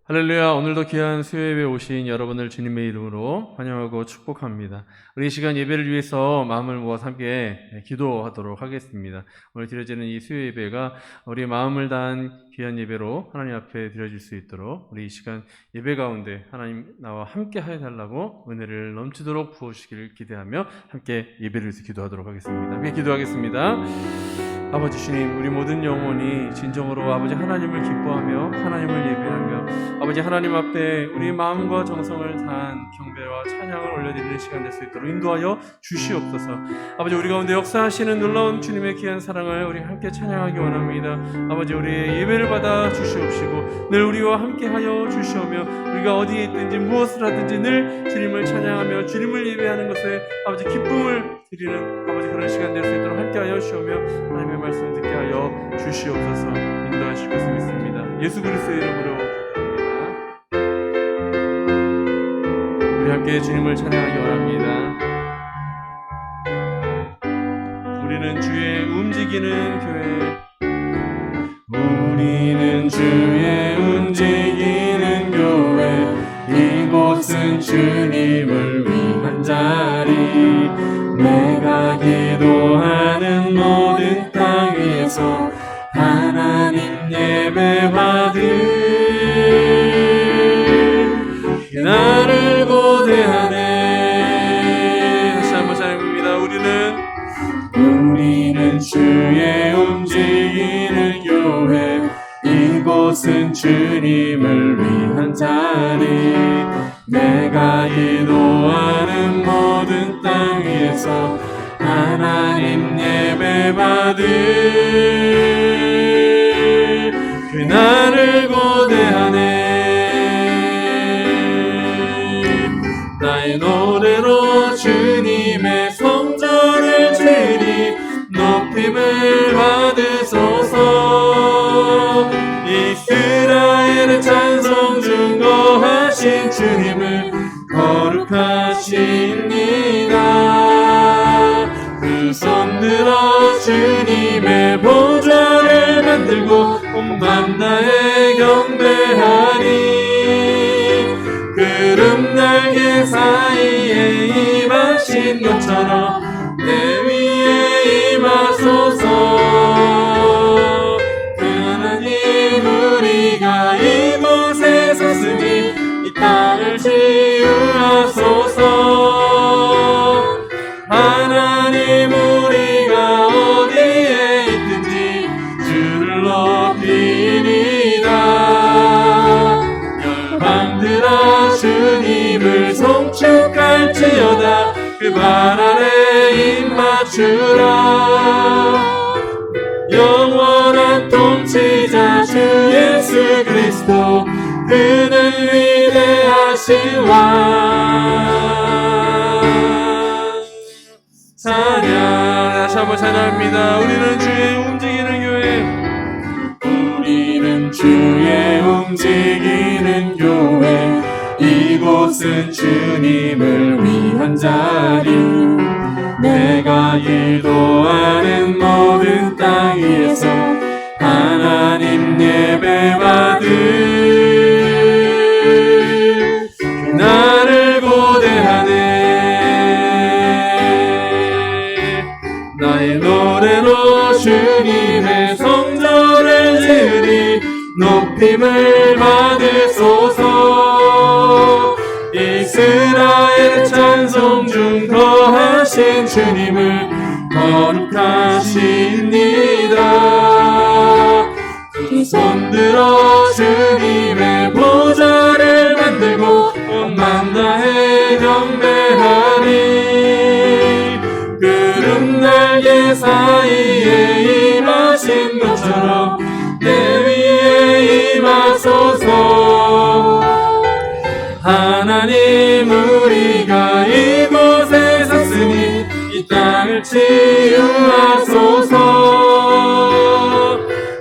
할렐루야. 오늘도 귀한 수요예배에 오신 여러분을 주님의 이름으로 환영하고 축복합니다. 우리 이 시간 예배를 위해서 마음을 모아서 함께 기도하도록 하겠습니다. 오늘 드려지는 이 수요예배가 우리의 마음을 다한 귀한 예배로 하나님 앞에 드려질 수 있도록 우리 이 시간 예배 가운데 하나님 나와 함께 하여달라고 은혜를 넘치도록 부어주시길 기대하며 함께 예배를 위해서 기도하도록 하겠습니다. 함께 기도하겠습니다. 아버지 주님, 우리 모든 영혼이 진정으로 아버지 하나님을 기뻐하며 하나님을 예배하며 아버지 하나님 앞에 우리 마음과 정성을 다한 경배와 찬양을 올려드리는 시간 될 수 있도록 인도하여 주시옵소서. 아버지 우리 가운데 역사하시는 놀라운 주님의 귀한 사랑을 우리 함께 찬양하기 원합니다. 아버지 우리의 예배를 받아 주시옵시고 늘 우리와 함께하여 주시오며 우리가 어디에 있든지 무엇을 하든지 늘 주님을 찬양하며 주님을 예배하는 것에 아버지 기쁨을 드리는 아버지 그런 시간 될 수 있도록 함께하여 주시오며 하나님의 말씀 듣게 하여 주시옵소서. 인도하실 것을 믿습니다. 예수 그리스도의 이름으로 기도합니다. 우리 함께 주님을 찬양하기 원합니다. 우리는 주의 움직이는 교회, 우리는 주의 움직이는 교회, 이곳은 주님을 위한 자리. 내가 기도하는 모든 땅 위에서 하나님 예배 받을 나를 고대하네. 다시 한번 찬양합니다. 우리는 주의 움직이는 교회, 이곳은 주님을 위한 자리. 내가 기도하는 모든 땅 위에서 하나님 예배 받을 그 나를 고대하네. 나의 노래로 주님의 성전을 지리 높임을 받으소서. 이스라엘의 찬송 중거하신 주님을 거룩하십니다. 그 손 들어 주님의 보좌를 만들고 온 맘 다해 경배하니 구름 날개 사이에 임하신 것처럼 내 위에 임하소서. 하나님 우리가 이곳에 섰으니 이 땅을 치유하소서. 하나님 우리가 어디에 있든지 주를 높이리이다. 열방들아 주님을 송축할지어다. 그 발 아래 입 맞추라. 영원한 통치자 주 예수 그리스도, 그는 위대하신 왕. 찬양. 다시 한번 찬양합니다. 우리는 주의 움직이는 교회, 우리는 주의 움직이는 교회, 이곳은 주님을 위한 자리. 내가 기도하는 모든 땅 위에서 하나님 예배 받을 나를 고대하네. 나의 노래로 주님의 성전을 지으리 높임을 받으소서. 이스라엘 찬송 중 거하신 주님을 거룩하십니다. 두 손 들어 주님의 보좌를 만들고 온 맘 다해 경배하니 구름 날개 사이에 임하신 것처럼 내 위에 임하소서. 하나님 우리가 이곳에 섰으니 이 땅을 치유하소서.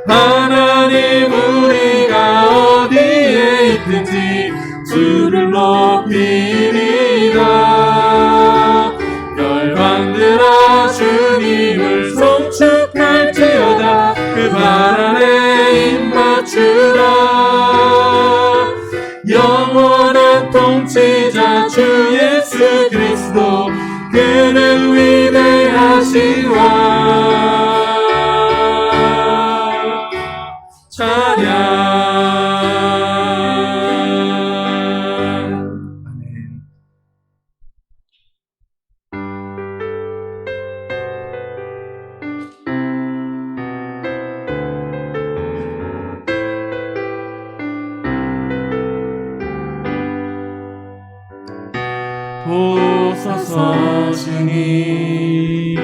하나님 우리가 어디에 있든지 주를 높이리이다. 열방들아 주님을 송축할지어다. 그 발 아래 입 맞추라. 아멘. 보소서 주님,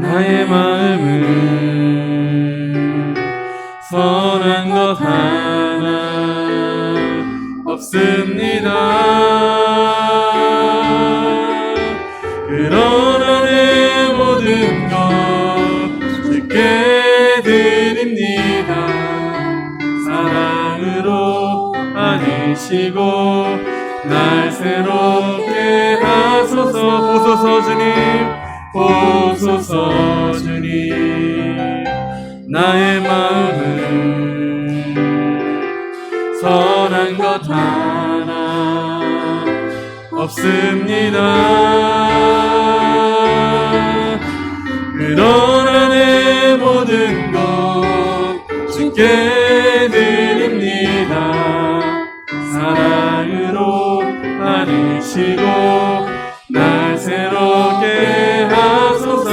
나의 마음은 선한 것 하나 없습니다. 그러나 내 모든 것 주께 드립니다. 사랑으로 안으시고 날 새롭게 하소서. 보소서 주님, 보소서 주님, 나의 마음은 선한 것 하나 없습니다. 그러나 내 모든 것 주께 드립니다. 사랑으로 안으시고 날 새롭게 하소서.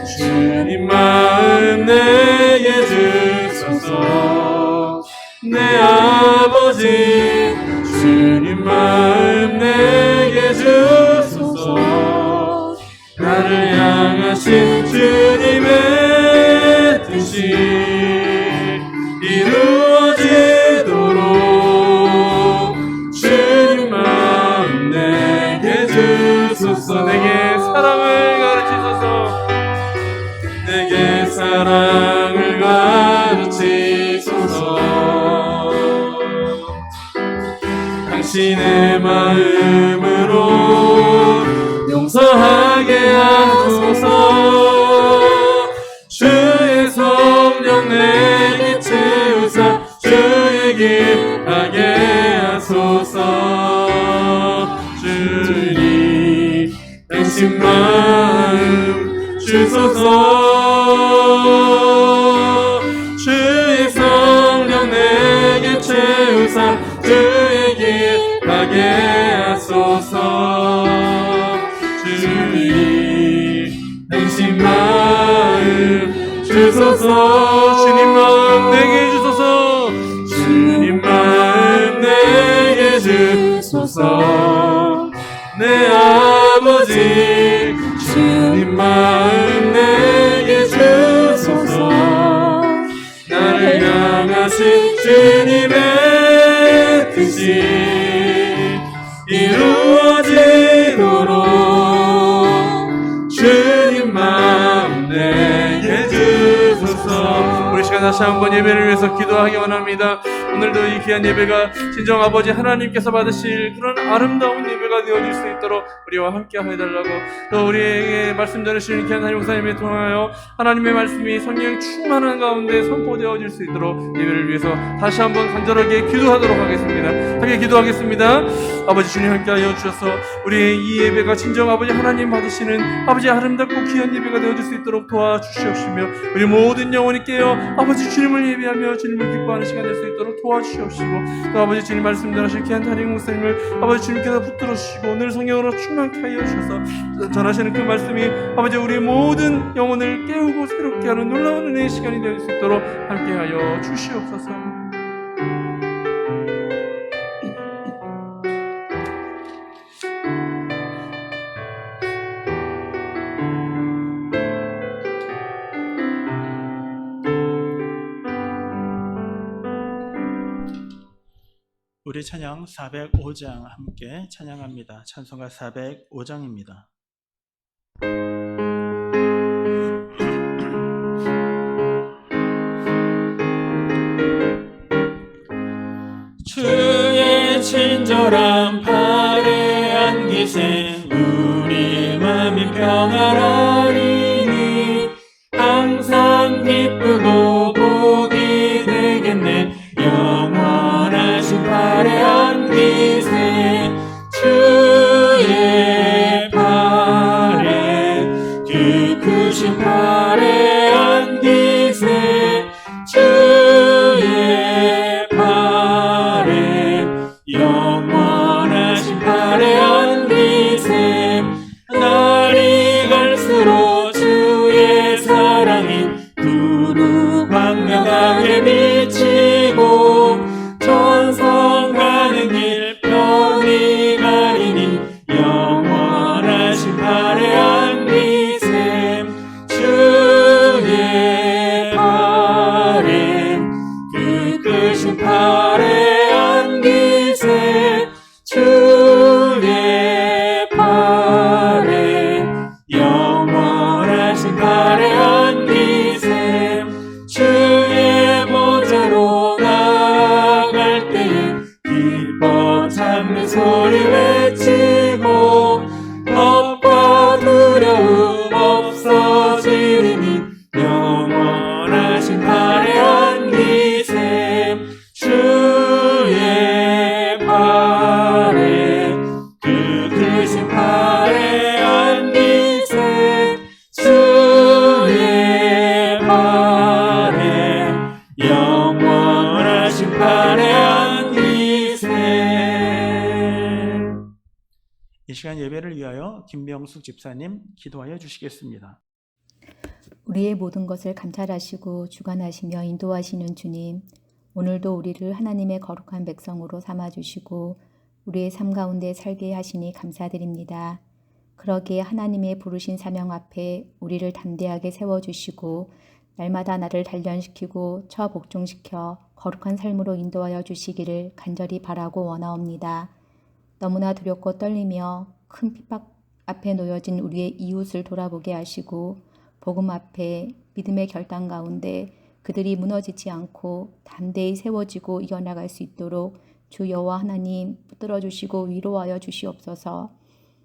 주님 마음 내게 주소서. 내 아버지, 주님 마음 내게 주소서. 나를 향하신 주님의 뜻이 이루어지도록 주님 마음 내게 주소서. 내게 사랑을 가르치소서. 내게 사랑을 가르치소서. 당신의 마음으로 용서하게 하소서. 주의 성령 내게 채우사 주의 길 가게 하소서. 주님 당신 마음 주소서. 주의 성령 내게 채우사 주의 길 가게 하소서. 주님 당신 마음 주소서. 주님 마음 내게 주소서. 주님 마음 내게 주소서. 내 아버지, 주님 마음 내게 주소서. 나를 향하신 주님의 뜻이 이루어지도록 주님 마음 내게 주소서. 우리 시간 다시 한번 예배를 위해서 기도하기 원합니다. 오늘도 이 귀한 예배가 진정 아버지 하나님께서 받으실 그런 아름다운 예배가 되어질 수 있도록 우리와 함께 해달라고, 또 우리에게 말씀 전하시는 귀한 하나님 목사님을 통하여 하나님의 말씀이 성령 충만한 가운데 선포되어질 수 있도록 예배를 위해서 다시 한번 간절하게 기도하도록 하겠습니다. 함께 기도하겠습니다. 아버지 주님 함께하여 주셔서 우리의 이 예배가 진정 아버지 하나님 받으시는 아버지 아름답고 귀한 예배가 되어질 수 있도록 도와주시옵시며, 우리 모든 영혼이 깨어 아버지 주님을 예배하며 주님을 기뻐하는 시간 될 수 있도록 도와주시옵시고, 또 아버지 주님 말씀 전하실 귀한 하나님 목사님을 아버지 주님께서 붙들어 주시고 오늘 성령으로 충만케 하여 주셔서 전하시는 그 말씀이 아버지 우리의 모든 영혼을 깨우고 새롭게 하는 놀라운 은혜의 시간이 될 수 있도록 함께하여 주시옵소서. 우리 찬양 405장 함께 찬양합니다. 찬송가 405장입니다. 주의 친절한 팔에 안기신 우리 마음이 평안하리니 항상 기쁘고 복이 되겠네. 영원하신 팔에 안기세 주의 팔 크신 팔에 안기세 주의 팔에 영원하신 팔에 안기세 날이 갈수록 주의 사랑이 두루 광명하게 비치고 천성 가는 길 편히 가리니 영원하신 팔에 안기세 주의 팔에 그 크신 팔에 안기세 주의 팔에 영원하신 팔에 안기세 주의 보좌로 나아갈 때에 기뻐 참는 소리 외치고 겁과 두려움 없어지리니 영원하신 팔에 안기세 주의 팔에 그 크신 팔에 안기세 주의 팔에 영원하신 팔에 안기세. 이 시간 예배를 위하여 김명숙 집사님 기도하여 주시겠습니다. 우리의 모든 것을 감찰하시고 주관하시며 인도하시는 주님, 오늘도 우리를 하나님의 거룩한 백성으로 삼아주시고 우리의 삶 가운데 살게 하시니 감사드립니다. 그러기에 하나님의 부르신 사명 앞에 우리를 담대하게 세워주시고 날마다 나를 단련시키고 처복종시켜 거룩한 삶으로 인도하여 주시기를 간절히 바라고 원하옵니다. 너무나 두렵고 떨리며 큰 핍박 앞에 놓여진 우리의 이웃을 돌아보게 하시고 복음 앞에 믿음의 결단 가운데 그들이 무너지지 않고 담대히 세워지고 이겨나갈 수 있도록 주 여호와 하나님 붙들어 주시고 위로하여 주시옵소서.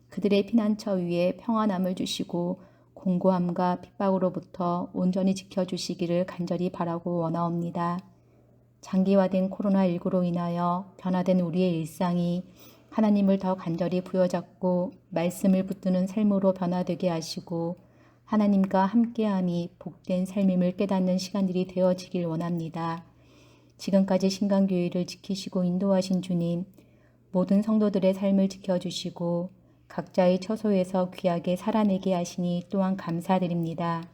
그들의 피난처 위에 평안함을 주시고 공고함과 핍박으로부터 온전히 지켜주시기를 간절히 바라고 원하옵니다. 장기화된 코로나19로 인하여 변화된 우리의 일상이 하나님을 더 간절히 부여잡고 말씀을 붙드는 삶으로 변화되게 하시고 하나님과 함께함이 복된 삶임을 깨닫는 시간들이 되어지길 원합니다. 지금까지 신강교회를 지키시고 인도하신 주님, 모든 성도들의 삶을 지켜주시고 각자의 처소에서 귀하게 살아내게 하시니 또한 감사드립니다.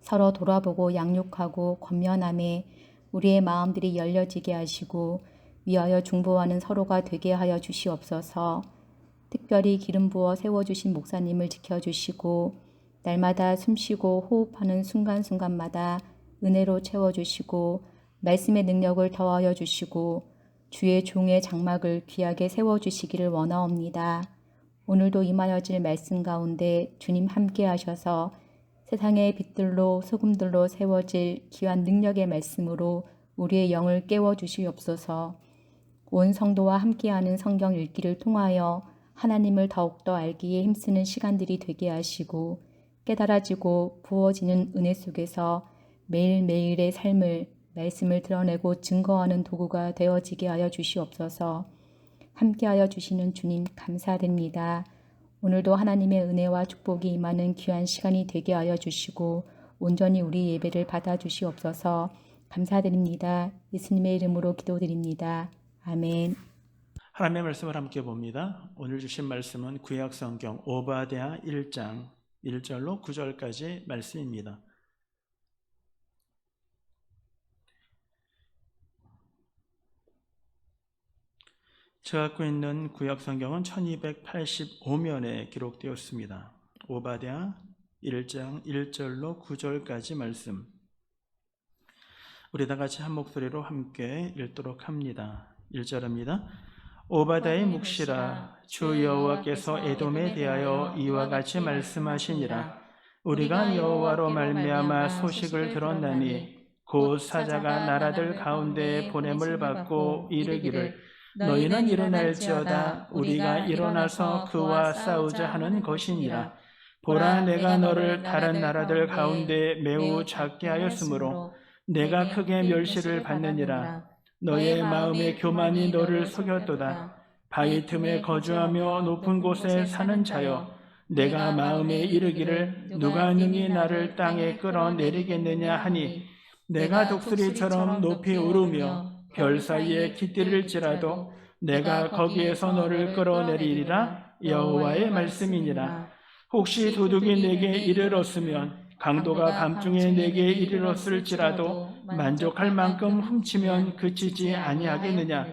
서로 돌아보고 양육하고 권면함에 우리의 마음들이 열려지게 하시고 위하여 중보하는 서로가 되게 하여 주시옵소서. 특별히 기름 부어 세워주신 목사님을 지켜주시고 날마다 숨쉬고 호흡하는 순간순간마다 은혜로 채워주시고 말씀의 능력을 더하여 주시고 주의 종의 장막을 귀하게 세워주시기를 원하옵니다. 오늘도 임하여질 말씀 가운데 주님 함께 하셔서 세상의 빛들로 소금들로 세워질 귀한 능력의 말씀으로 우리의 영을 깨워주시옵소서. 온 성도와 함께하는 성경 읽기를 통하여 하나님을 더욱더 알기에 힘쓰는 시간들이 되게 하시고 깨달아지고 부어지는 은혜 속에서 매일매일의 삶을 말씀을 드러내고 증거하는 도구가 되어지게 하여 주시옵소서. 함께하여 주시는 주님 감사드립니다. 오늘도 하나님의 은혜와 축복이 임하는 귀한 시간이 되게 하여 주시고 온전히 우리 예배를 받아 주시옵소서. 감사드립니다. 예수님의 이름으로 기도드립니다. 아멘. 하나님의 말씀을 함께 봅니다. 오늘 주신 말씀은 구약성경 오바댜 1장 1절로 9절까지 말씀입니다. 제가 갖고 있는 구약성경은 1285면에 기록되었습니다. 오바댜 1장 1절로 9절까지 말씀. 우리 다 같이 한 목소리로 함께 읽도록 합니다. 1절입니다. 오바댜의 묵시라, 주 여호와께서 에돔에 대하여 이와 같이 말씀하시니라. 우리가 여호와로 말미암아 소식을 들었나니 곧 사자가 나라들 가운데 보냄을 받고 이르기를 너희는 일어날지어다. 우리가 일어나서 그와 싸우자 하는 것이니라. 보라, 내가 너를 다른 나라들 가운데 매우 작게 하였으므로 내가 크게 멸시를 받느니라. 너의 마음의 교만이 너를 속였도다. 바위 틈에 거주하며 높은 곳에 사는 자여, 내가 마음에 이르기를 누가 능히 나를 땅에 끌어내리겠느냐 하니 내가 독수리처럼 높이 오르며 별 사이에 깃들일지라도 내가 거기에서 너를 끌어내리리라 여호와의 말씀이니라. 혹시 도둑이 내게 이르렀으면 강도가 밤중에 내게 이르렀을지라도 만족할 만큼 훔치면 그치지 아니하겠느냐.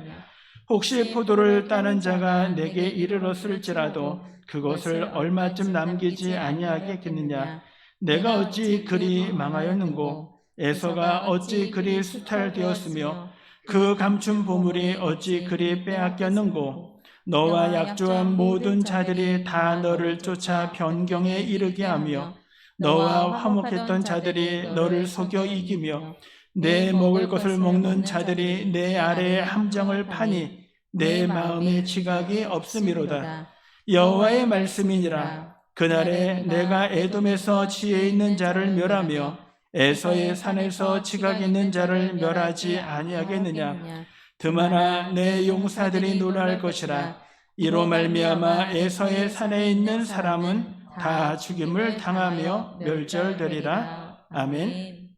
혹시 포도를 따는 자가 내게 이르렀을지라도 그것을 얼마쯤 남기지 아니하겠느냐. 내가 어찌 그리 망하였는고 에서가 어찌 그리 수탈되었으며 그 감춘 보물이 어찌 그리 빼앗겼는고. 너와 약조한 모든 자들이 다 너를 쫓아 변경에 이르게 하며 너와 화목했던 자들이 너를 속여 이기며 내 먹을 것을 먹는 자들이 내 아래에 함정을 파니 내 마음에 지각이 없음이로다. 여호와의 말씀이니라. 그날에 내가 에돔에서 지혜 있는 자를 멸하며 에서의 산에서 지각 있는 자를 멸하지 아니하겠느냐. 드마나 내 용사들이 노래할 것이라. 이로 말미암아 에서의 산에 있는 사람은 다 죽임을 당하며 멸절되리라. 아멘.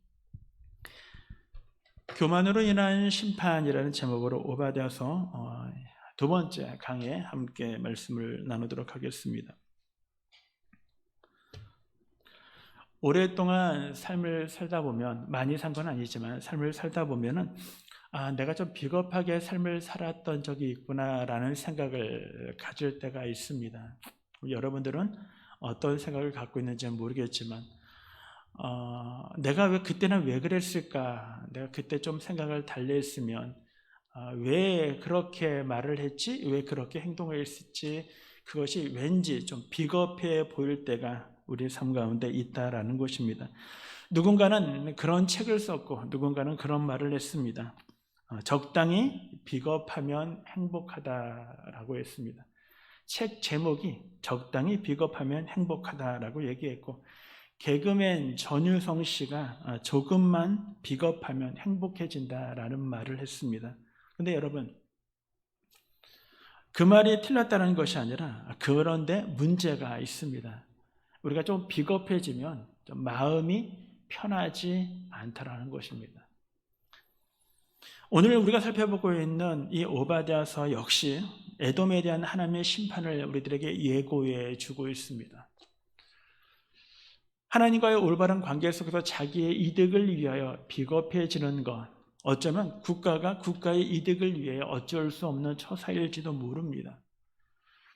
교만으로 인한 심판이라는 제목으로 오바댜서 두 번째 강에 함께 말씀을 나누도록 하겠습니다. 오랫동안 삶을 살다 보면, 많이 산 건 아니지만 삶을 살다 보면은 내가 좀 비겁하게 삶을 살았던 적이 있구나라는 생각을 가질 때가 있습니다. 여러분들은 어떤 생각을 갖고 있는지는 모르겠지만 내가 그때는 왜 그랬을까? 내가 그때 좀 생각을 달리 했으면 왜 그렇게 말을 했지? 왜 그렇게 행동을 했을지, 그것이 왠지 좀 비겁해 보일 때가 우리 삶 가운데 있다라는 것입니다. 누군가는 그런 책을 썼고 누군가는 그런 말을 했습니다. 적당히 비겁하면 행복하다라고 했습니다. 책 제목이 적당히 비겁하면 행복하다라고 얘기했고, 개그맨 전유성 씨가 조금만 비겁하면 행복해진다라는 말을 했습니다. 근데 여러분, 그 말이 틀렸다는 것이 아니라 그런데 문제가 있습니다. 우리가 좀 비겁해지면 좀 마음이 편하지 않다라는 것입니다. 오늘 우리가 살펴보고 있는 이 오바댜서 역시 에돔에 대한 하나님의 심판을 우리들에게 예고해 주고 있습니다. 하나님과의 올바른 관계 속에서 자기의 이득을 위하여 비겁해지는 것, 어쩌면 국가가 국가의 이득을 위해 어쩔 수 없는 처사일지도 모릅니다.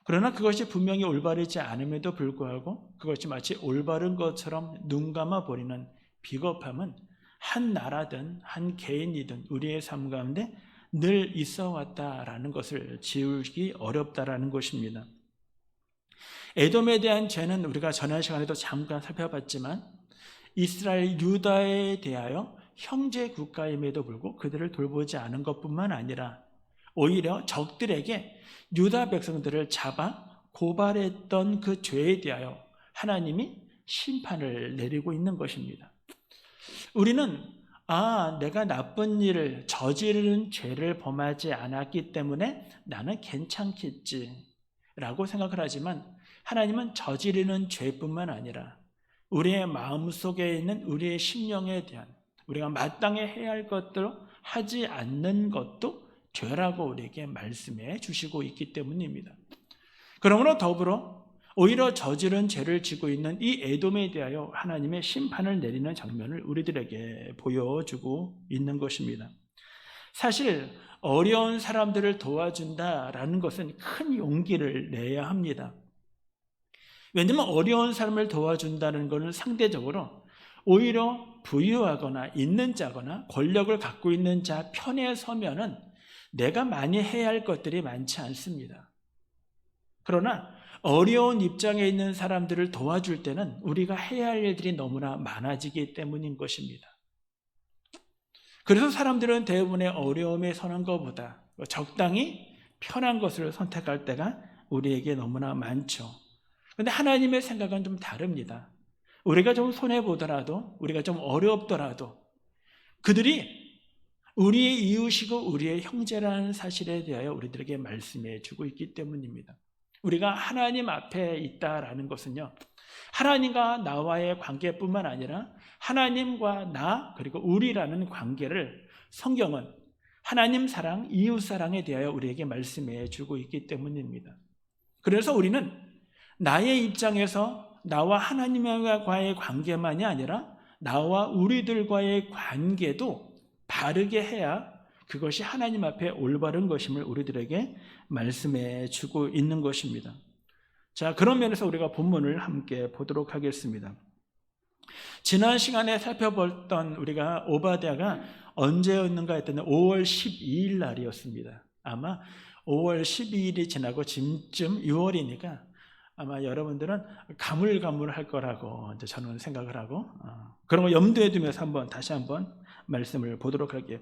그러나 그것이 분명히 올바르지 않음에도 불구하고 그것이 마치 올바른 것처럼 눈 감아 버리는 비겁함은 한 나라든 한 개인이든 우리의 삶 가운데 늘 있어 왔다라는 것을 지우기 어렵다라는 것입니다. 에돔에 대한 죄는 우리가 지난 시간에도 잠깐 살펴봤지만 이스라엘 유다에 대하여 형제 국가임에도 불구하고 그들을 돌보지 않은 것뿐만 아니라 오히려 적들에게 유다 백성들을 잡아 고발했던 그 죄에 대하여 하나님이 심판을 내리고 있는 것입니다. 우리는 내가 나쁜 일을 저지르는 죄를 범하지 않았기 때문에 나는 괜찮겠지라고 생각을 하지만 하나님은 저지르는 죄뿐만 아니라 우리의 마음속에 있는 우리의 심령에 대한 우리가 마땅히 해야 할 것들을 하지 않는 것도 죄라고 우리에게 말씀해 주시고 있기 때문입니다. 그러므로 더불어 오히려 저지른 죄를 지고 있는 이 에돔에 대하여 하나님의 심판을 내리는 장면을 우리들에게 보여주고 있는 것입니다. 사실 어려운 사람들을 도와준다라는 것은 큰 용기를 내야 합니다. 왜냐하면 어려운 사람을 도와준다는 것은 상대적으로 오히려 부유하거나 있는 자거나 권력을 갖고 있는 자 편에 서면은 내가 많이 해야 할 것들이 많지 않습니다. 그러나 어려운 입장에 있는 사람들을 도와줄 때는 우리가 해야 할 일들이 너무나 많아지기 때문인 것입니다. 그래서 사람들은 대부분의 어려움에 서는 것보다 적당히 편한 것을 선택할 때가 우리에게 너무나 많죠. 그런데 하나님의 생각은 좀 다릅니다. 우리가 좀 손해보더라도, 우리가 좀 어렵더라도 그들이 우리의 이웃이고 우리의 형제라는 사실에 대하여 우리들에게 말씀해 주고 있기 때문입니다. 우리가 하나님 앞에 있다라는 것은요, 하나님과 나와의 관계뿐만 아니라 하나님과 나 그리고 우리라는 관계를 성경은 하나님 사랑, 이웃 사랑에 대하여 우리에게 말씀해 주고 있기 때문입니다. 그래서 우리는 나의 입장에서 나와 하나님과의 관계만이 아니라 나와 우리들과의 관계도 바르게 해야 그것이 하나님 앞에 올바른 것임을 우리들에게 말씀해 주고 있는 것입니다. 자, 그런 면에서 우리가 본문을 함께 보도록 하겠습니다. 지난 시간에 살펴봤던 우리가 오바댜가 언제였는가 했더니 5월 12일 날이었습니다. 아마 5월 12일이 지나고 지금 6월이니까 아마 여러분들은 가물가물할 거라고 이제 저는 생각을 하고 그런 거 염두에 두면서 다시 한번 말씀을 보도록 할게요.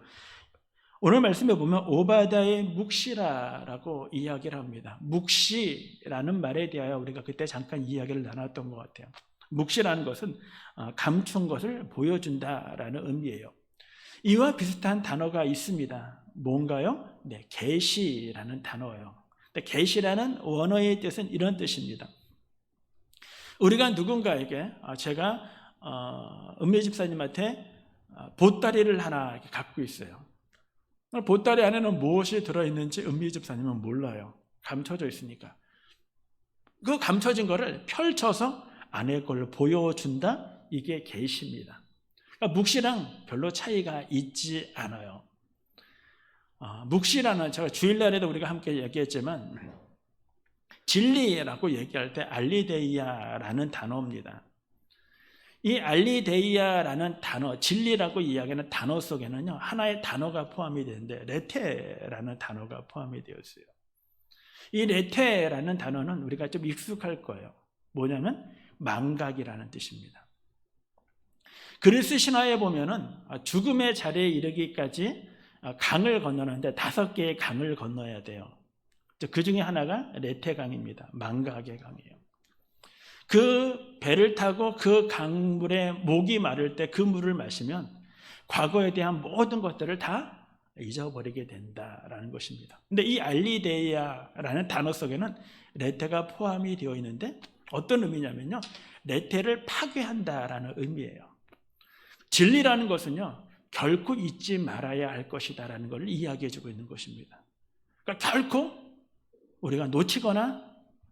오늘 말씀에 보면 오바댜의 묵시라라고 이야기를 합니다. 묵시라는 말에 대하여 우리가 그때 잠깐 이야기를 나눴던 것 같아요. 묵시라는 것은 감춘 것을 보여준다라는 의미예요. 이와 비슷한 단어가 있습니다. 뭔가요? 네, 계시라는 단어예요. 계시라는 원어의 뜻은 이런 뜻입니다. 우리가 누군가에게 제가 은미 집사님한테 보따리를 하나 갖고 있어요. 보따리 안에는 무엇이 들어있는지 은미 집사님은 몰라요. 감춰져 있으니까. 그 감춰진 거를 펼쳐서 안에 걸 보여준다? 이게 계시입니다. 그러니까 묵시랑 별로 차이가 있지 않아요. 묵시라는, 제가 주일날에도 우리가 함께 얘기했지만 진리라고 얘기할 때 알리데이아라는 단어입니다. 이 알리데이아라는 단어, 진리라고 이야기하는 단어 속에는요, 하나의 단어가 포함이 되는데 레테라는 단어가 포함이 되어 있어요. 이 레테라는 단어는 우리가 좀 익숙할 거예요. 뭐냐면 망각이라는 뜻입니다. 그리스 신화에 보면은 죽음의 자리에 이르기까지 강을 건너는데 5개의 강을 건너야 돼요. 그 중에 하나가 레테강입니다. 망각의 강이에요. 그 배를 타고 그 강물에 목이 마를 때 그 물을 마시면 과거에 대한 모든 것들을 다 잊어버리게 된다라는 것입니다. 근데 이 알리데이아라는 단어 속에는 레테가 포함이 되어 있는데 어떤 의미냐면요, 레테를 파괴한다라는 의미예요. 진리라는 것은요, 결코 잊지 말아야 할 것이다라는 걸 이야기해주고 있는 것입니다. 그러니까 결코 우리가 놓치거나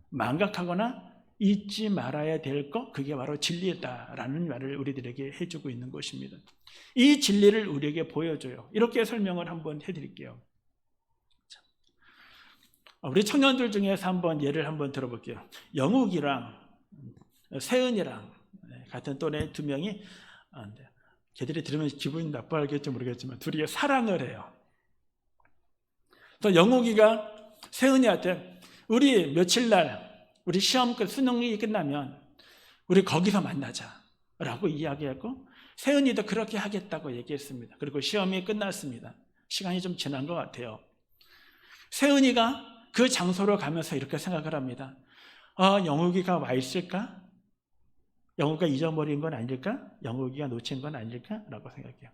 망각하거나 잊지 말아야 될 것, 그게 바로 진리다라는 말을 우리들에게 해주고 있는 것입니다. 이 진리를 우리에게 보여줘요. 이렇게 설명을 한번 해드릴게요. 우리 청년들 중에서 예를 한번 들어볼게요. 영욱이랑 세은이랑 같은 또래 2명이, 걔들이 들으면 기분이 나빠할지 모르겠지만 둘이 사랑을 해요. 또 영욱이가 세은이한테 우리 며칠 날 우리 시험 수능이 끝나면 우리 거기서 만나자라고 이야기하고 세은이도 그렇게 하겠다고 얘기했습니다. 그리고 시험이 끝났습니다. 시간이 좀 지난 것 같아요. 세은이가 그 장소로 가면서 이렇게 생각을 합니다. 영욱이가 와 있을까? 영욱이가 잊어버린 건 아닐까? 영욱이가 놓친 건 아닐까? 라고 생각해요.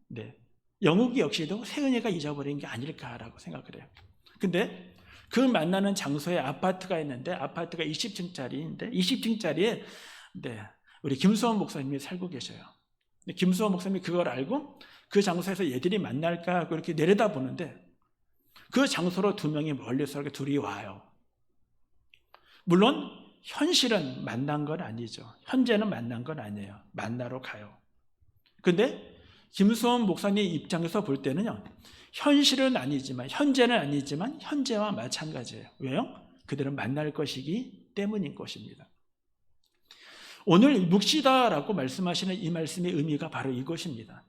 네, 영욱이 역시도 세은이가 잊어버린 게 아닐까라고 생각을 해요. 근데 그 만나는 장소에 아파트가 있는데 아파트가 20층짜리인데 20층짜리에 우리 김수원 목사님이 살고 계셔요. 김수원 목사님이 그걸 알고 그 장소에서 얘들이 만날까 하고 이렇게 내려다보는데 그 장소로 2명이 멀리서 이렇게 둘이 와요. 물론 현실은 만난 건 아니죠. 현재는 만난 건 아니에요. 만나러 가요. 근데 김수원 목사님 입장에서 볼 때는요, 현실은 아니지만, 현재는 아니지만 현재와 마찬가지예요. 왜요? 그들은 만날 것이기 때문인 것입니다. 오늘 묵시다라고 말씀하시는 이 말씀의 의미가 바로 이것입니다.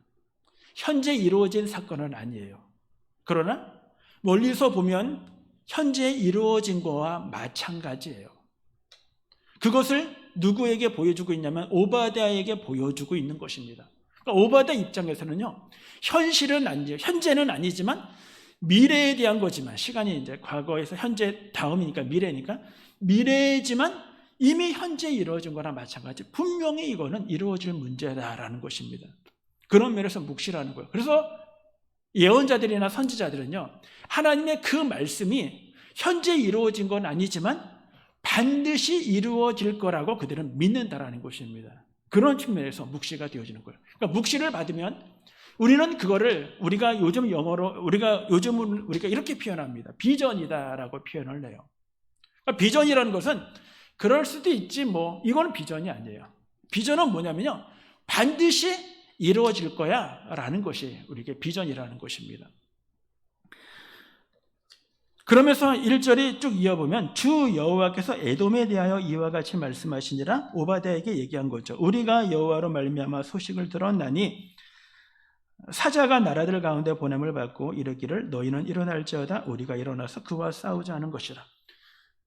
현재 이루어진 사건은 아니에요. 그러나 멀리서 보면 현재 이루어진 거와 마찬가지예요. 그것을 누구에게 보여주고 있냐면 오바댜에게 보여주고 있는 것입니다. 그러니까 오바댜 입장에서는요, 현실은 아니죠. 현재는 아니지만 미래에 대한 거지만, 시간이 이제 과거에서 현재 다음이니까 미래니까, 미래지만 이미 현재 이루어진 거나 마찬가지. 분명히 이거는 이루어질 문제다라는 것입니다. 그런 면에서 묵시라는 거예요. 그래서 예언자들이나 선지자들은요, 하나님의 그 말씀이 현재 이루어진 건 아니지만 반드시 이루어질 거라고 그들은 믿는다라는 것입니다. 그런 측면에서 묵시가 되어지는 거예요. 그러니까 묵시를 받으면 우리는 그거를 우리가 요즘은 우리가 이렇게 표현합니다. 비전이다라고 표현을 해요. 그러니까 비전이라는 것은 그럴 수도 있지 뭐 이거는 비전이 아니에요. 비전은 뭐냐면요, 반드시 이루어질 거야 라는 것이 우리에게 비전이라는 것입니다. 그러면서 1절이 쭉 이어보면 주 여호와께서 에돔에 대하여 이와 같이 말씀하시니라 오바댜에게 얘기한 거죠. 우리가 여호와로 말미암아 소식을 들었나니 사자가 나라들 가운데 보냄을 받고 이르기를 너희는 일어날지어다 우리가 일어나서 그와 싸우자 하는 것이라.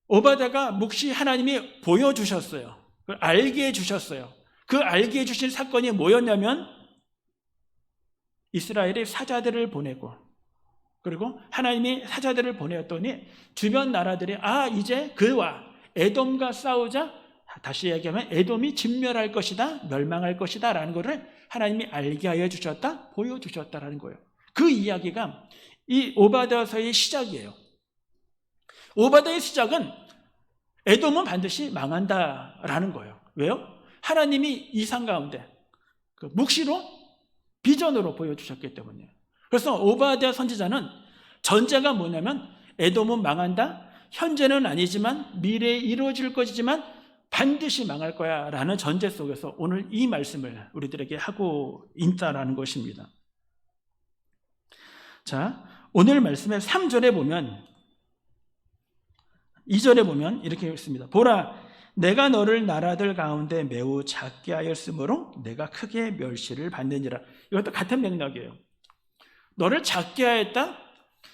오바댜가 묵시 하나님이 보여주셨어요. 알게 해주셨어요. 그 알게 해주신 사건이 뭐였냐면 이스라엘이 사자들을 보내고, 그리고 하나님이 사자들을 보내었더니 주변 나라들이 이제 그와 에돔과 싸우자, 다시 얘기하면 에돔이 진멸할 것이다, 멸망할 것이다 라는 것을 하나님이 알게 하여 주셨다, 보여주셨다라는 거예요. 그 이야기가 이 오바댜서의 시작이에요. 오바댜의 시작은 에돔은 반드시 망한다라는 거예요. 왜요? 하나님이 이상 가운데 그 묵시로 비전으로 보여주셨기 때문이에요. 그래서 오바댜 선지자는 전제가 뭐냐면 에돔은 망한다, 현재는 아니지만 미래에 이루어질 것이지만 반드시 망할 거야 라는 전제 속에서 오늘 이 말씀을 우리들에게 하고 있다라는 것입니다. 자, 오늘 말씀의 3절에 보면, 2절에 보면 이렇게 있습니다. 보라, 내가 너를 나라들 가운데 매우 작게 하였으므로 내가 크게 멸시를 받느니라. 이것도 같은 맥락이에요. 너를 작게 하였다?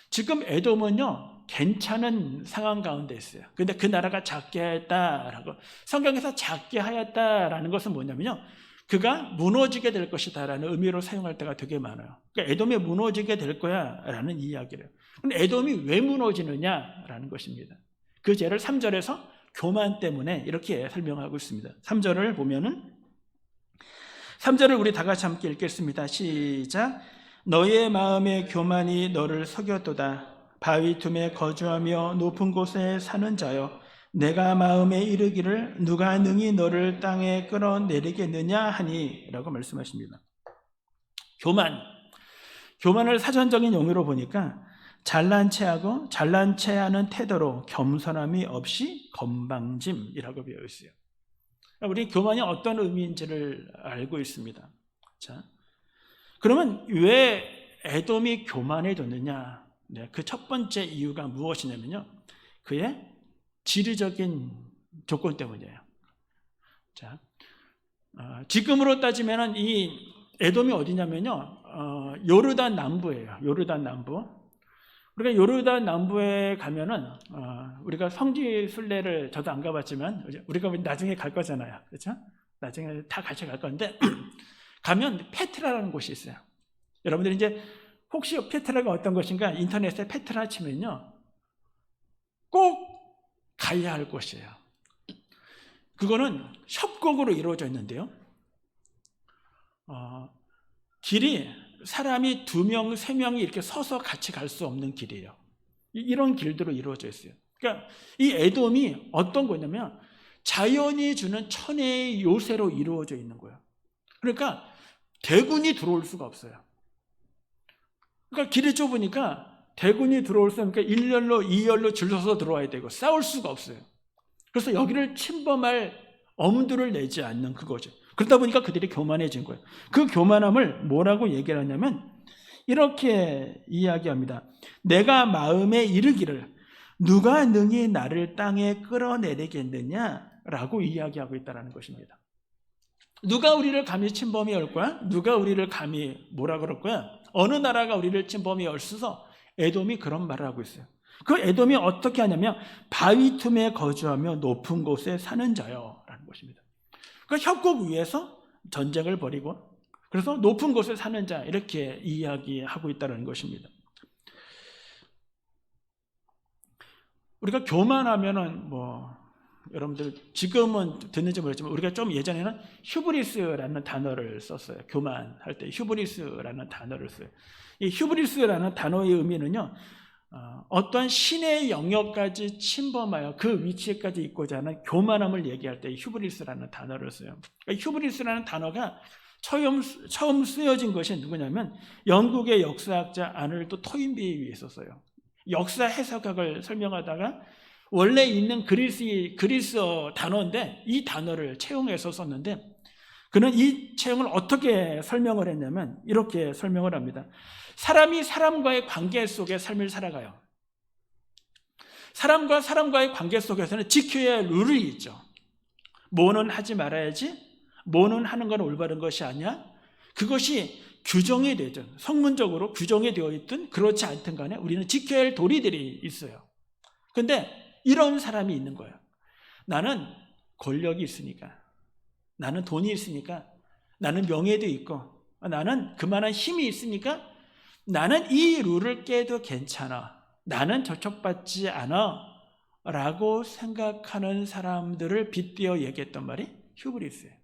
지금 에돔은요, 괜찮은 상황 가운데 있어요. 근데 그 나라가 작게 하였다라고, 성경에서 작게 하였다라는 것은 뭐냐면요, 그가 무너지게 될 것이다라는 의미로 사용할 때가 되게 많아요. 그러니까 에돔이 무너지게 될 거야라는 이야기를. 근데 에돔이 왜 무너지느냐라는 것입니다. 그 죄를 3절에서 교만 때문에 이렇게 설명하고 있습니다. 3절을 보면은, 3절을 우리 다 같이 함께 읽겠습니다. 시작. 너의 마음의 교만이 너를 속였도다. 바위 틈에 거주하며 높은 곳에 사는 자여, 내가 마음에 이르기를 누가 능히 너를 땅에 끌어내리겠느냐 하니 라고 말씀하십니다. 교만을 사전적인 용어로 보니까 잘난 체하고 잘난 체하는 태도로 겸손함이 없이 건방짐이라고 되어 있어요. 우리 교만이 어떤 의미인지를 알고 있습니다. 자, 그러면 왜 에돔이 교만해졌느냐? 그 첫 번째 이유가 무엇이냐면요, 그의 지리적인 조건 때문이에요. 자, 지금으로 따지면 이 에돔이 어디냐면요, 요르단 남부예요. 요르단 남부. 우리가 요르단 남부에 가면은 우리가 성지 순례를 저도 안 가봤지만 우리가 나중에 갈 거잖아요, 그렇죠? 나중에 다 같이 갈 건데 가면 페트라라는 곳이 있어요. 여러분들이 이제 혹시 페트라가 어떤 것인가 인터넷에 페트라 치면요, 꼭 가야 할 곳이에요. 그거는 협곡으로 이루어져 있는데요, 길이 사람이 2명, 3명이 이렇게 서서 같이 갈 수 없는 길이에요. 이런 길들로 이루어져 있어요. 그러니까 이 에돔이 어떤 거냐면 자연이 주는 천혜의 요새로 이루어져 있는 거예요. 그러니까 대군이 들어올 수가 없어요. 그러니까 길이 좁으니까 대군이 들어올 수 없으니까 1열로 2열로 줄 서서 들어와야 되고 싸울 수가 없어요. 그래서 여기를 침범할 엄두를 내지 않는 그거죠. 그러다 보니까 그들이 교만해진 거예요. 그 교만함을 뭐라고 얘기를 하냐면 이렇게 이야기합니다. 내가 마음에 이르기를 누가 능히 나를 땅에 끌어내리겠느냐라고 이야기하고 있다는 것입니다. 누가 우리를 감히 침범해 올 거야? 누가 우리를 감히 뭐라 그럴 거야? 어느 나라가 우리를 침범해 올수서 에돔이 그런 말을 하고 있어요. 그 에돔이 어떻게 하냐면 바위 틈에 거주하며 높은 곳에 사는 자요 라는 것입니다. 그 협곡 위에서 전쟁을 벌이고 그래서 높은 곳에 사는 자 이렇게 이야기하고 있다는 것입니다. 우리가 교만하면은 여러분들 지금은 듣는지 모르겠지만 우리가 좀 예전에는 휴브리스라는 단어를 썼어요. 교만할 때 휴브리스라는 단어를 써요. 이 휴브리스라는 단어의 의미는요, 어떤 신의 영역까지 침범하여 그 위치에까지 있고자 하는 교만함을 얘기할 때 휴브리스라는 단어를 써요. 그러니까 휴브리스라는 단어가 처음 쓰여진 것이 누구냐면 영국의 역사학자 아놀드 토인비에 의해서 써요. 역사 해석학을 설명하다가 원래 있는 그리스어 단어인데 이 단어를 채용해서 썼는데 그는 이 채용을 어떻게 설명을 했냐면 이렇게 설명을 합니다. 사람이 사람과의 관계 속에 삶을 살아가요. 사람과 사람과의 관계 속에서는 지켜야 할 룰이 있죠. 뭐는 하지 말아야지, 뭐는 하는 건 올바른 것이 아니야. 그것이 규정이 되든 성문적으로 규정이 되어 있든 그렇지 않든 간에 우리는 지켜야 할 도리들이 있어요. 근데 이런 사람이 있는 거예요. 나는 권력이 있으니까, 나는 돈이 있으니까, 나는 명예도 있고, 나는 그만한 힘이 있으니까 나는 이 룰을 깨도 괜찮아, 나는 저촉받지 않아 라고 생각하는 사람들을 빗대어 얘기했던 말이 휴브리스예요.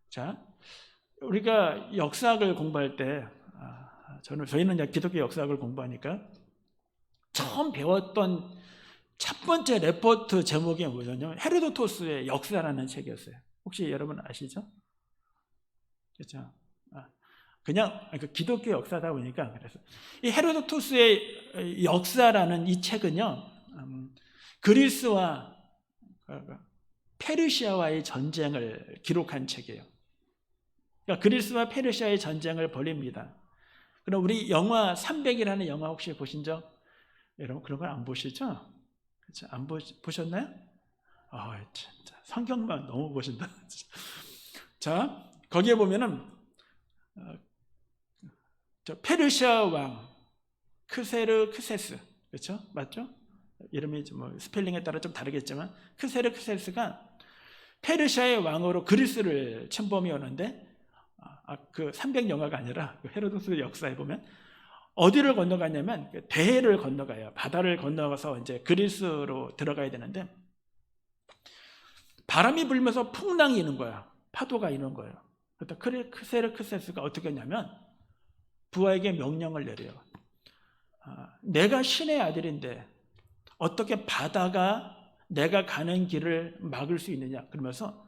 자, 우리가 역사학을 공부할 때 저희는 기독교 역사학을 공부하니까 처음 배웠던 첫 번째 레포트 제목이 뭐냐면 헤로도토스의 역사라는 책이었어요. 혹시 여러분 아시죠? 그렇죠? 그냥 기독교 역사다 보니까 그래서 이 헤로도토스의 역사라는 이 책은요, 그리스와 페르시아와의 전쟁을 기록한 책이에요. 그러니까 그리스와 페르시아의 전쟁을 벌입니다. 그럼 우리 영화 300이라는 영화 혹시 보신 적? 여러분 그런 걸 안 보시죠? 그렇죠? 안 보셨나요? 진짜 성경만 너무 보신다. 자, 거기에 보면은 페르시아 왕 크세르크세스, 그렇죠? 맞죠? 이름이 뭐 스펠링에 따라 좀 다르겠지만 크세르크세스가 페르시아의 왕으로 그리스를 침범해 오는데 그 300 영화가 아니라 그 헤로도스 역사에 보면 어디를 건너가냐면 대해를 건너가요. 바다를 건너가서 이제 그리스로 들어가야 되는데 바람이 불면서 풍랑이 있는 거야. 파도가 있는 거예요. 그래서 크세르크세스가 어떻게 했냐면 부하에게 명령을 내려요. 내가 신의 아들인데 어떻게 바다가 내가 가는 길을 막을 수 있느냐 그러면서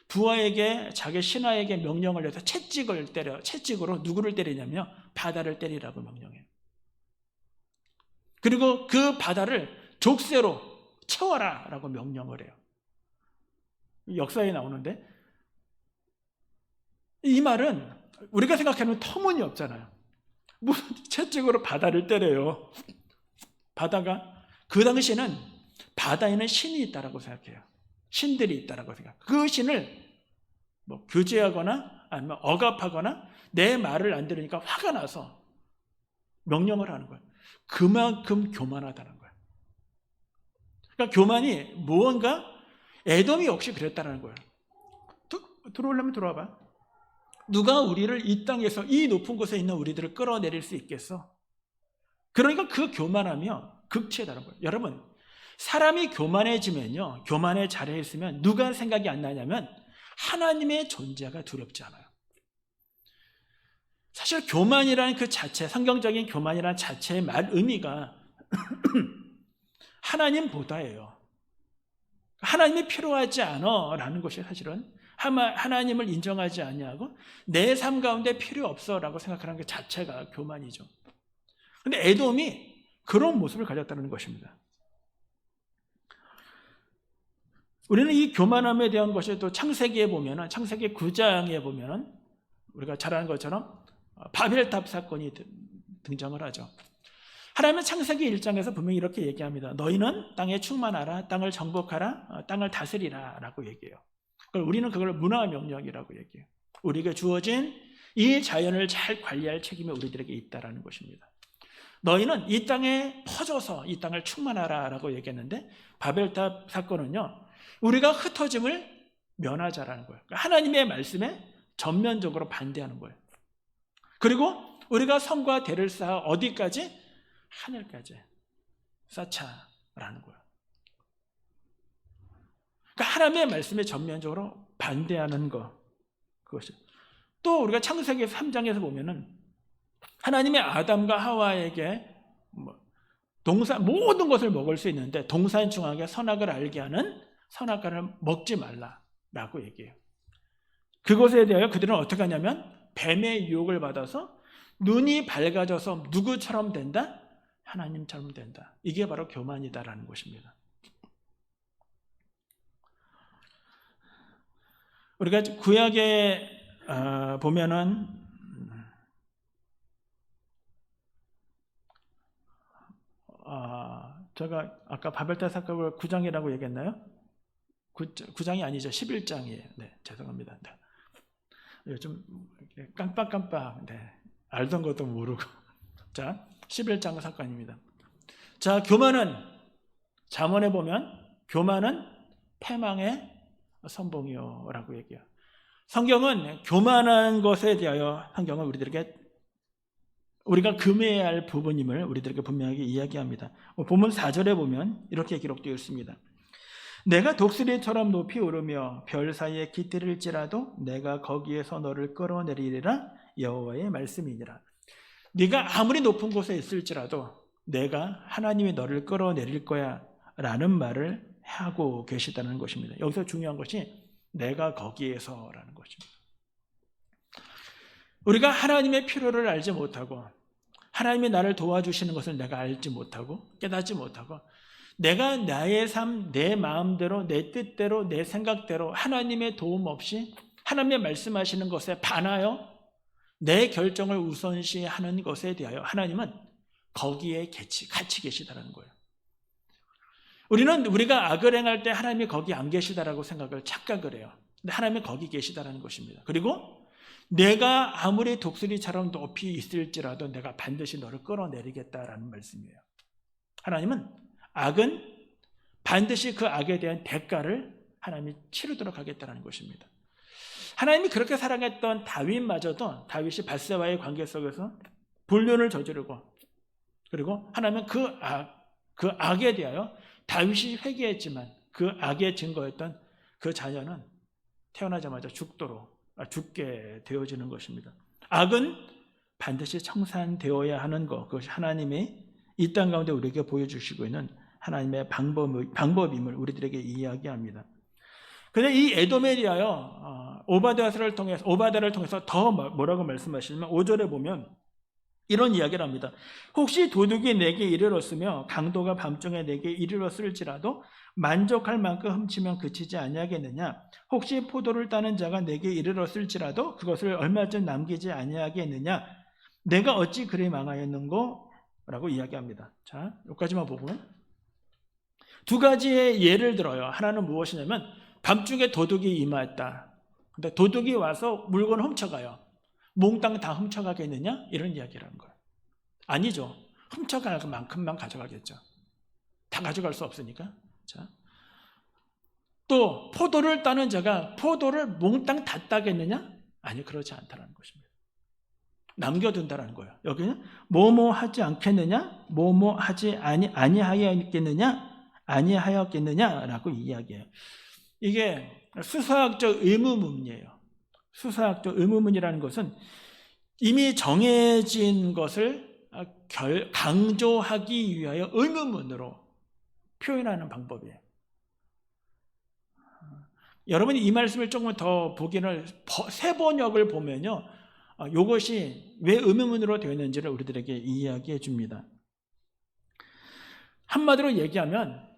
부하에게 자기 신하에게 명령을 내서 채찍으로 누구를 때리냐면 바다를 때리라고 명령해요. 그리고 그 바다를 족쇄로 채워라 라고 명령을 해요. 역사에 나오는데 이 말은 우리가 생각하면 터무니없잖아요. 무슨 채찍으로 바다를 때려요. 바다가 그 당시에는 바다에는 신이 있다라고 생각해요. 신들이 있다라고 생각. 그 신을 뭐 규제하거나 아니면 억압하거나 내 말을 안 들으니까 화가 나서 명령을 하는 거예요. 그만큼 교만하다는 거예요. 그러니까 교만이 무언가 에돔이 역시 그랬다는 거예요. 들어오려면 들어와봐. 누가 우리를 이 땅에서 이 높은 곳에 있는 우리들을 끌어내릴 수 있겠어? 그러니까 그 교만하며 극치에다는 거예요. 여러분, 사람이 교만해지면요, 교만의 자리에 있으면 누가 생각이 안 나냐면 하나님의 존재가 두렵지 않아요. 사실 교만이라는 그 자체, 성경적인 교만이라는 자체의 말 의미가 하나님보다예요. 하나님이 필요하지 않아 라는 것이 사실은 하나님을 인정하지 아니하고 내 삶 가운데 필요 없어 라고 생각하는 것 자체가 교만이죠. 그런데 에돔이 그런 모습을 가졌다는 것입니다. 우리는 이 교만함에 대한 것이 또 창세기에 보면은, 창세기 9장에 보면은 우리가 잘 아는 것처럼 바벨탑 사건이 등장을 하죠. 하나님은 창세기 1장에서 분명히 이렇게 얘기합니다. 너희는 땅에 충만하라, 땅을 정복하라, 땅을 다스리라 라고 얘기해요. 우리는 그걸 문화 명령이라고 얘기해요. 우리에게 주어진 이 자연을 잘 관리할 책임이 우리들에게 있다라는 것입니다. 너희는 이 땅에 퍼져서 이 땅을 충만하라 라고 얘기했는데 바벨탑 사건은요, 우리가 흩어짐을 면하자라는 거예요. 하나님의 말씀에 전면적으로 반대하는 거예요. 그리고 우리가 성과 대를 쌓아 어디까지? 하늘까지 쌓자라는 거예요. 그러니까 하나님의 말씀에 전면적으로 반대하는 것, 그것이. 또 우리가 창세기 3장에서 보면은 하나님의 아담과 하와에게 동산 모든 것을 먹을 수 있는데 동산 중앙에 선악을 알게 하는 선악과를 먹지 말라라고 얘기해요. 그것에 대하여 그들은 어떻게 하냐면 뱀의 유혹을 받아서 눈이 밝아져서 누구처럼 된다? 하나님처럼 된다. 이게 바로 교만이다라는 것입니다. 우리가 구약에 보면은 제가 아까 바벨탑 사건을 9장이라고 얘기했나요? 9장이 아니죠. 11장이에요. 네, 죄송합니다. 네. 요즘 깜빡깜빡 알던 것도 모르고. 자, 11장 사건입니다. 자, 교만은 잠언에 보면 교만은 패망의 선봉이요라고 얘기해요. 성경은 교만한 것에 대하여 성경은 우리가 금해야 할 부분임을 우리들에게 분명하게 이야기합니다. 본문 4절에 보면 이렇게 기록되어 있습니다. 내가 독수리처럼 높이 오르며 별 사이에 깃들일지라도 내가 거기에서 너를 끌어내리리라 여호와의 말씀이니라. 네가 아무리 높은 곳에 있을지라도 내가 하나님이 너를 끌어내릴 거야 라는 말을 하고 계시다는 것입니다. 여기서 중요한 것이 내가 거기에서라는 것입니다. 우리가 하나님의 필요를 알지 못하고 하나님이 나를 도와주시는 것을 내가 알지 못하고 깨닫지 못하고 내가 나의 삶, 내 마음대로, 내 뜻대로, 내 생각대로 하나님의 도움 없이 하나님의 말씀하시는 것에 반하여 내 결정을 우선시하는 것에 대하여 하나님은 거기에 같이 계시다는 거예요. 우리가 악을 행할 때 하나님이 거기 안 계시다라고 착각을 해요. 근데 하나님이 거기 계시다는 것입니다. 그리고 내가 아무리 독수리처럼 높이 있을지라도 내가 반드시 너를 끌어내리겠다라는 말씀이에요. 하나님은 악은 반드시 그 악에 대한 대가를 하나님이 치르도록 하겠다는 것입니다. 하나님이 그렇게 사랑했던 다윗마저도 다윗이 밧세바의 관계 속에서 불륜을 저지르고 그리고 하나님은 그 악에 대하여 다윗이 회개했지만 그 악의 증거였던 그 자녀는 태어나자마자 죽게 되어지는 것입니다. 악은 반드시 청산되어야 하는 것, 그것이 하나님이 이 땅 가운데 우리에게 보여주시고 있는 하나님의 방법임을 우리들에게 이야기합니다. 그런데 이 에돔에 대하여 오바댜를 통해서 더 뭐라고 말씀하시냐면 5절에 보면 이런 이야기를 합니다. 혹시 도둑이 내게 이르렀으며 강도가 밤중에 내게 이르렀을지라도 만족할 만큼 훔치면 그치지 아니하겠느냐? 혹시 포도를 따는 자가 내게 이르렀을지라도 그것을 얼마쯤 남기지 아니하겠느냐? 내가 어찌 그리 망하였는고? 라고 이야기합니다. 자, 여기까지만 보면 두 가지의 예를 들어요. 하나는 무엇이냐면 밤중에 도둑이 임하였다. 근데 도둑이 와서 물건을 훔쳐가요. 몽땅 다 훔쳐가겠느냐? 이런 이야기를 하는 거예요. 아니죠. 훔쳐갈 만큼만 가져가겠죠. 다 가져갈 수 없으니까. 자, 또 포도를 따는 자가 포도를 몽땅 다 따겠느냐? 아니, 그렇지 않다는 것입니다. 남겨둔다는 거예요. 여기는 뭐뭐 하지 않겠느냐? 뭐뭐 하지 아니하였겠느냐라고 이야기해요. 이게 수사학적 의무문이에요. 수사학적 의무문이라는 것은 이미 정해진 것을 강조하기 위하여 의무문으로 표현하는 방법이에요. 여러분이 이 말씀을 조금 더 보기를 세번역을 보면요, 이것이 왜 의무문으로 되어 있는지를 우리들에게 이야기해 줍니다. 한마디로 얘기하면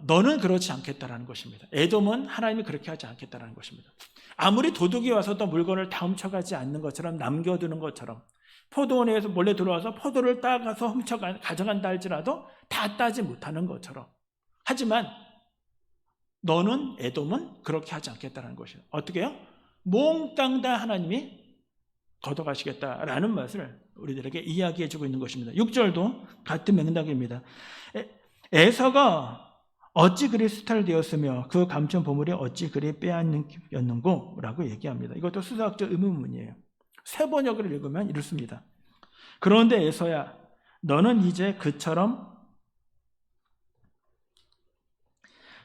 너는 그렇지 않겠다라는 것입니다. 에돔은 하나님이 그렇게 하지 않겠다라는 것입니다. 아무리 도둑이 와서도 물건을 다 훔쳐가지 않는 것처럼 남겨두는 것처럼 포도원에서 몰래 들어와서 포도를 따가서 가져간다 할지라도 다 따지 못하는 것처럼, 하지만 너는 에돔은 그렇게 하지 않겠다는 것이에요. 어떻게 해요? 몽땅 다 하나님이 걷어가시겠다라는 말을 우리들에게 이야기해주고 있는 것입니다. 6절도 같은 맥락입니다. 에서가 어찌 그리 수탈되었으며 그 감춘 보물이 어찌 그리 빼앗겼는고? 라고 얘기합니다. 이것도 수사학적 의문문이에요. 세 번역을 읽으면 이렇습니다. 그런데 에서야, 너는 이제 그처럼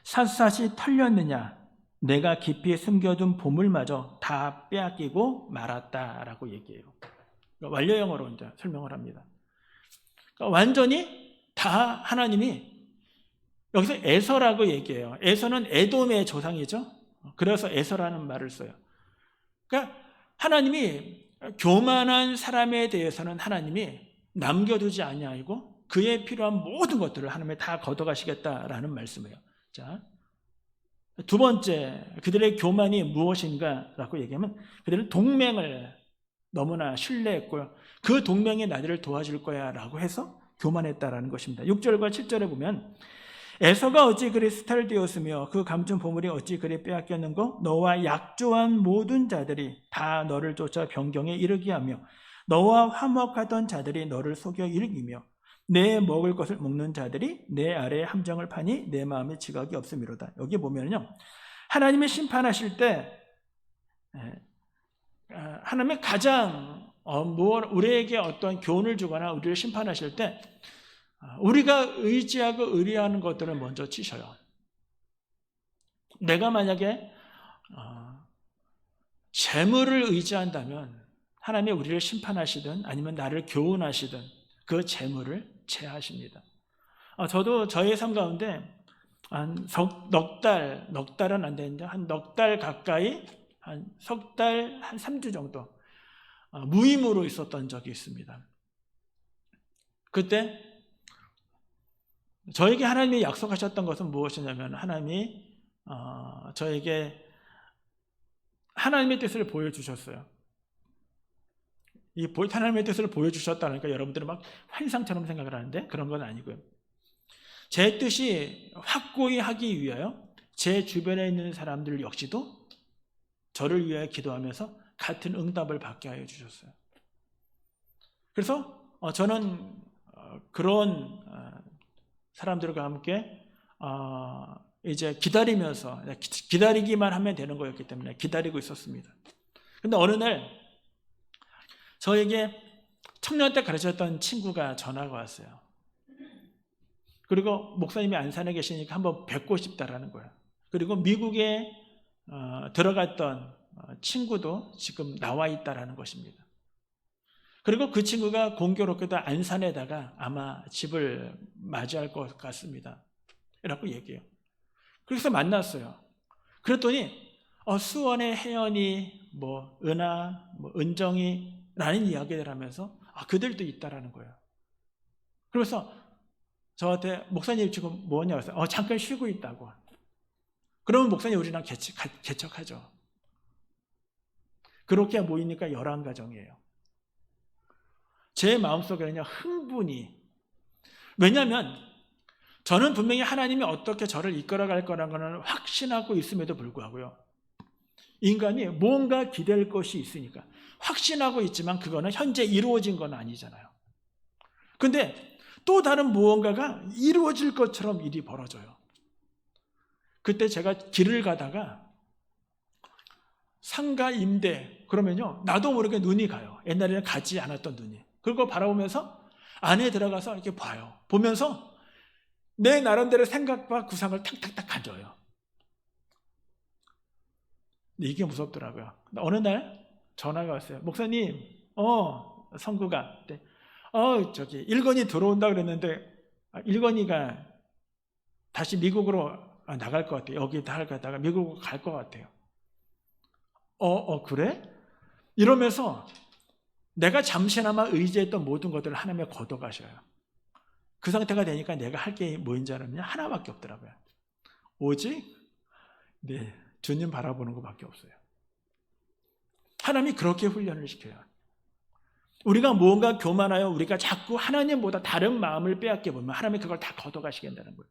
샅샅이 털렸느냐? 내가 깊이 숨겨둔 보물마저 다 빼앗기고 말았다라고 얘기해요. 완료형으로 이제 설명을 합니다. 그러니까 완전히 다 하나님이, 여기서 에서라고 얘기해요. 에서는 에돔의 조상이죠. 그래서 에서라는 말을 써요. 그러니까 하나님이 교만한 사람에 대해서는 하나님이 남겨두지 아니하고 그에 필요한 모든 것들을 하나님이 다 걷어가시겠다라는 말씀이에요. 자, 두 번째, 그들의 교만이 무엇인가라고 얘기하면 그들은 동맹을 너무나 신뢰했고요. 그 동맹이 나를 도와줄 거야 라고 해서 교만했다라는 것입니다. 6절과 7절에 보면 에서가 어찌 그리 스탈되었으며 그 감춘 보물이 어찌 그리 빼앗겼는고 너와 약조한 모든 자들이 다 너를 쫓아 변경에 이르게 하며 너와 화목하던 자들이 너를 속여 이르기며 내 먹을 것을 먹는 자들이 내 아래에 함정을 파니 내 마음에 지각이 없음이로다. 여기 보면요, 하나님의 심판하실 때 하나님의 가장 우리에게 어떤 교훈을 주거나 우리를 심판하실 때 우리가 의지하고 의뢰하는 것들을 먼저 치셔요. 내가 만약에 재물을 의지한다면 하나님이 우리를 심판하시든 아니면 나를 교훈하시든 그 재물을 제하십니다. 저도 저의 삶 가운데 한 넉 달은 안 되는데 한 넉 달 가까이, 한 석 달, 한 3주 정도 무임으로 있었던 적이 있습니다. 그때 저에게 하나님이 약속하셨던 것은 무엇이냐면 하나님이 저에게 하나님의 뜻을 보여주셨어요. 이 하나님의 뜻을 보여주셨다니까 여러분들은 막 환상처럼 생각을 하는데 그런 건 아니고요. 제 뜻이 확고히 하기 위하여 제 주변에 있는 사람들 역시도 저를 위하여 기도하면서 같은 응답을 받게 하여 주셨어요. 그래서 저는 그런 사람들과 함께 이제 기다리면서 기다리기만 하면 되는 거였기 때문에 기다리고 있었습니다. 근데 어느 날 저에게 청년 때 가르쳤던 친구가 전화가 왔어요. 그리고 목사님이 안산에 계시니까 한번 뵙고 싶다라는 거예요. 그리고 미국에 들어갔던 친구도 지금 나와 있다라는 것입니다. 그리고 그 친구가 공교롭게도 안산에다가 아마 집을 맞이할 것 같습니다. 라고 얘기해요. 그래서 만났어요. 그랬더니 수원의 혜연이, 은하, 은정이 라는 이야기를 하면서 그들도 있다라는 거예요. 그래서 저한테 목사님 지금 뭐냐 그래서 잠깐 쉬고 있다고. 그러면 목사님 우리랑 개척하죠. 그렇게 모이니까 11가정이에요. 제 마음속에는요 흥분이, 왜냐하면 저는 분명히 하나님이 어떻게 저를 이끌어갈 거라는 것을 확신하고 있음에도 불구하고요, 인간이 뭔가 기댈 것이 있으니까 확신하고 있지만 그거는 현재 이루어진 건 아니잖아요. 근데 또 다른 무언가가 이루어질 것처럼 일이 벌어져요. 그때 제가 길을 가다가 상가 임대 그러면요 나도 모르게 눈이 가요. 옛날에는 가지 않았던 눈이. 그걸 바라보면서 안에 들어가서 이렇게 봐요. 보면서 내 나름대로 생각과 구상을 탁탁탁 가져요. 이게 무섭더라고요. 어느 날 전화가 왔어요. 목사님, 성구가 저기 일건이 들어온다 그랬는데 일건이가 다시 미국으로 나갈 것 같아요. 여기 다 가다가 미국으로 갈 것 같아요. 그래? 이러면서 내가 잠시나마 의지했던 모든 것들을 하나님이 걷어가셔요. 그 상태가 되니까 내가 할 게 뭐인 줄 알았냐? 하나밖에 없더라고요. 오직 주님 바라보는 것밖에 없어요. 하나님이 그렇게 훈련을 시켜요. 우리가 무언가 교만하여 우리가 자꾸 하나님보다 다른 마음을 빼앗게 보면 하나님이 그걸 다 걷어가시겠다는 거예요.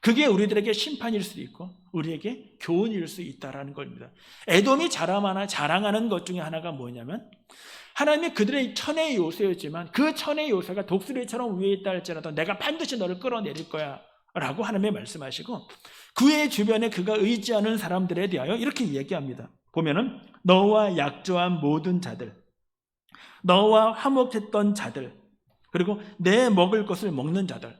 그게 우리들에게 심판일 수도 있고 우리에게 교훈일 수 있다는 겁니다. 에돔이 자랑하는 것 중에 하나가 뭐냐면 하나님이 그들의 천의 요새였지만 그 천의 요새가 독수리처럼 위에 있다 할지라도 내가 반드시 너를 끌어내릴 거야 라고 하나님이 말씀하시고 그의 주변에 그가 의지하는 사람들에 대하여 이렇게 얘기합니다. 보면은 너와 약조한 모든 자들, 너와 화목했던 자들, 그리고 내 먹을 것을 먹는 자들,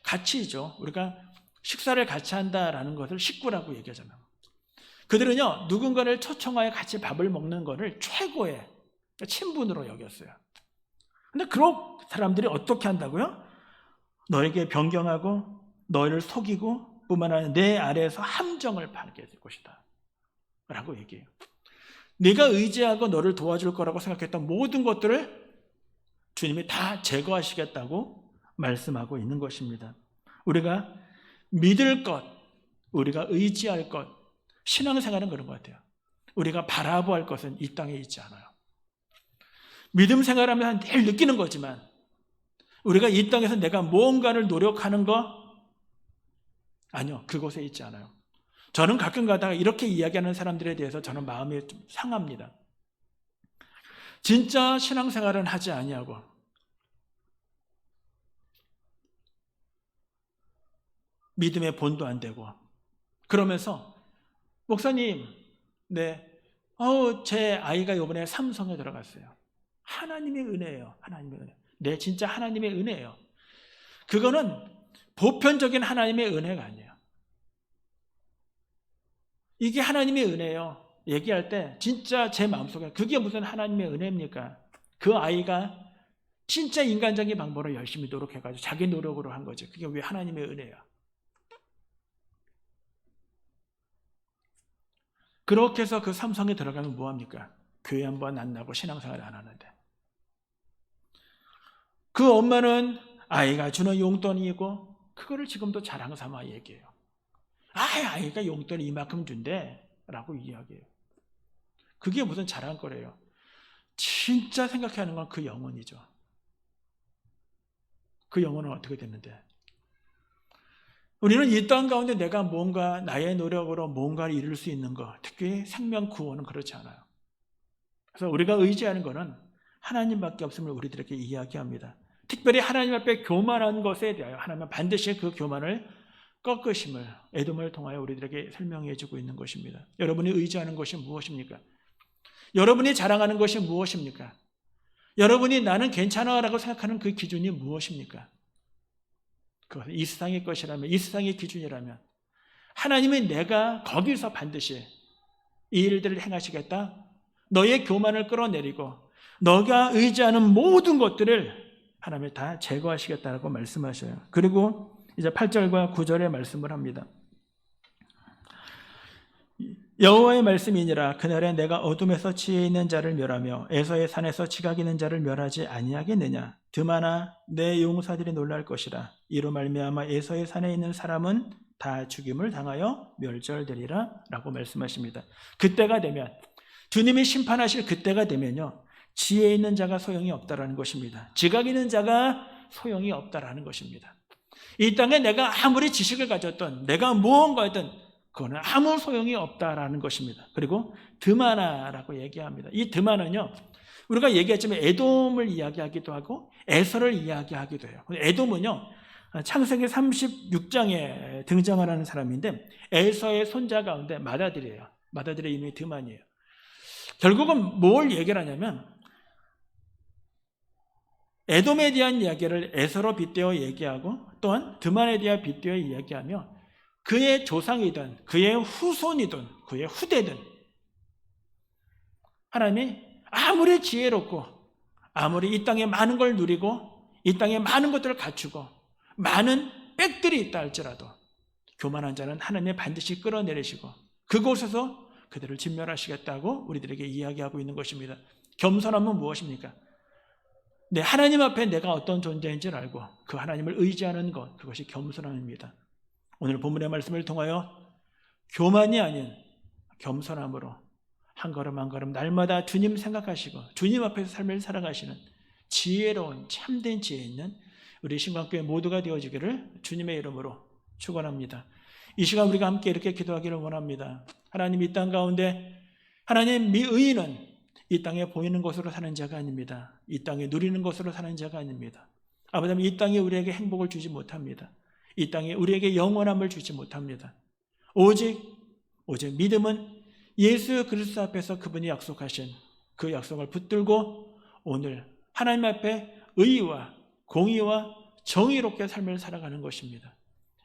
같이죠. 우리가 식사를 같이 한다라는 것을 식구라고 얘기하잖아요. 그들은요 누군가를 초청하여 같이 밥을 먹는 것을 최고의 친분으로 여겼어요. 근데 그런 사람들이 어떻게 한다고요? 너에게 변경하고 너희를 속이고 뿐만 아니라 내 아래에서 함정을 파게 될 것이다 라고 얘기해요. 네가 의지하고 너를 도와줄 거라고 생각했던 모든 것들을 주님이 다 제거하시겠다고 말씀하고 있는 것입니다. 우리가 믿을 것, 우리가 의지할 것, 신앙생활은 그런 것 같아요. 우리가 바라보할 것은 이 땅에 있지 않아요. 믿음 생활하면 늘 느끼는 거지만 우리가 이 땅에서 내가 무언가를 노력하는 거 아니요, 그곳에 있지 않아요. 저는 가끔 가다가 이렇게 이야기하는 사람들에 대해서 저는 마음이 좀 상합니다. 진짜 신앙생활은 하지 아니하고 믿음의 본도 안 되고 그러면서 목사님, 네, 제 아이가 이번에 삼성에 들어갔어요. 하나님의 은혜예요. 하나님의 은혜. 네, 진짜 하나님의 은혜예요. 그거는 보편적인 하나님의 은혜가 아니에요. 이게 하나님의 은혜예요. 얘기할 때 진짜 제 마음속에 그게 무슨 하나님의 은혜입니까? 그 아이가 진짜 인간적인 방법으로 열심히 노력해가지고 자기 노력으로 한 거지. 그게 왜 하나님의 은혜야? 그렇게 해서 그 삼성에 들어가면 뭐합니까? 교회 한번 안 나고 신앙생활 안 하는데. 그 엄마는 아이가 주는 용돈이고 그거를 지금도 자랑 삼아 얘기해요. 아이가 용돈 이만큼 준대 라고 이야기해요. 그게 무슨 자랑거래요. 진짜 생각하는 건 그 영혼이죠. 그 영혼은 어떻게 됐는데? 우리는 이 땅 가운데 내가 뭔가 나의 노력으로 뭔가를 이룰 수 있는 것, 특히 생명 구원은 그렇지 않아요. 그래서 우리가 의지하는 것은 하나님밖에 없음을 우리들에게 이야기합니다. 특별히 하나님 앞에 교만한 것에 대하여 하나님은 반드시 그 교만을 꺾으심을 에돔을 통하여 우리들에게 설명해 주고 있는 것입니다. 여러분이 의지하는 것이 무엇입니까? 여러분이 자랑하는 것이 무엇입니까? 여러분이 나는 괜찮아라고 생각하는 그 기준이 무엇입니까? 그것은 이 세상의 것이라면, 이 세상의 기준이라면 하나님이 내가 거기서 반드시 이 일들을 행하시겠다. 너의 교만을 끌어내리고 너가 의지하는 모든 것들을 하나님이 다 제거하시겠다라고 말씀하셔요. 그리고 이제 8절과 9절에 말씀을 합니다. 여호와의 말씀이니라. 그날에 내가 어둠에서 지혜 있는 자를 멸하며 에서의 산에서 지각 있는 자를 멸하지 아니하겠느냐. 드마나 내 용사들이 놀랄 것이라. 이로 말미암아 에서의 산에 있는 사람은 다 죽임을 당하여 멸절되리라 라고 말씀하십니다. 그때가 되면, 주님이 심판하실 그때가 되면요, 지혜 있는 자가 소용이 없다라는 것입니다. 지각 있는 자가 소용이 없다라는 것입니다. 이 땅에 내가 아무리 지식을 가졌던, 내가 무언가였던 그거는 아무 소용이 없다라는 것입니다. 그리고 드마나라고 얘기합니다. 이 드마는요, 우리가 얘기했지만 에돔을 이야기하기도 하고 에서를 이야기하기도 해요. 에돔은요, 창세기 36장에 등장하는 사람인데 에서의 손자 가운데 맏아들이에요. 맏아들의 이름이 드만이에요. 결국은 뭘 얘기를 하냐면 에돔에 대한 이야기를 에서로 빗대어 얘기하고 또한 드만에 대한 빗대어 이야기하며 그의 조상이든 그의 후손이든 그의 후대든 하나님이 아무리 지혜롭고 아무리 이 땅에 많은 걸 누리고 이 땅에 많은 것들을 갖추고 많은 빽들이 있다 할지라도 교만한 자는 하나님이 반드시 끌어내리시고 그곳에서 그들을 진멸하시겠다고 우리들에게 이야기하고 있는 것입니다. 겸손함은 무엇입니까? 네, 하나님 앞에 내가 어떤 존재인지를 알고 그 하나님을 의지하는 것, 그것이 겸손함입니다. 오늘 본문의 말씀을 통하여 교만이 아닌 겸손함으로 한 걸음 한 걸음 날마다 주님 생각하시고 주님 앞에서 삶을 살아가시는 지혜로운 참된 지혜 있는 우리 신광교회 모두가 되어지기를 주님의 이름으로 축원합니다. 이 시간 우리가 함께 이렇게 기도하기를 원합니다. 하나님, 이 땅 가운데 하나님, 의인은 이 땅에 보이는 것으로 사는 자가 아닙니다. 이 땅에 누리는 것으로 사는 자가 아닙니다. 아버지, 이 땅에 우리에게 행복을 주지 못합니다. 이 땅에 우리에게 영원함을 주지 못합니다. 오직 믿음은 예수 그리스도 앞에서 그분이 약속하신 그 약속을 붙들고 오늘 하나님 앞에 의와 공의와 정의롭게 삶을 살아가는 것입니다.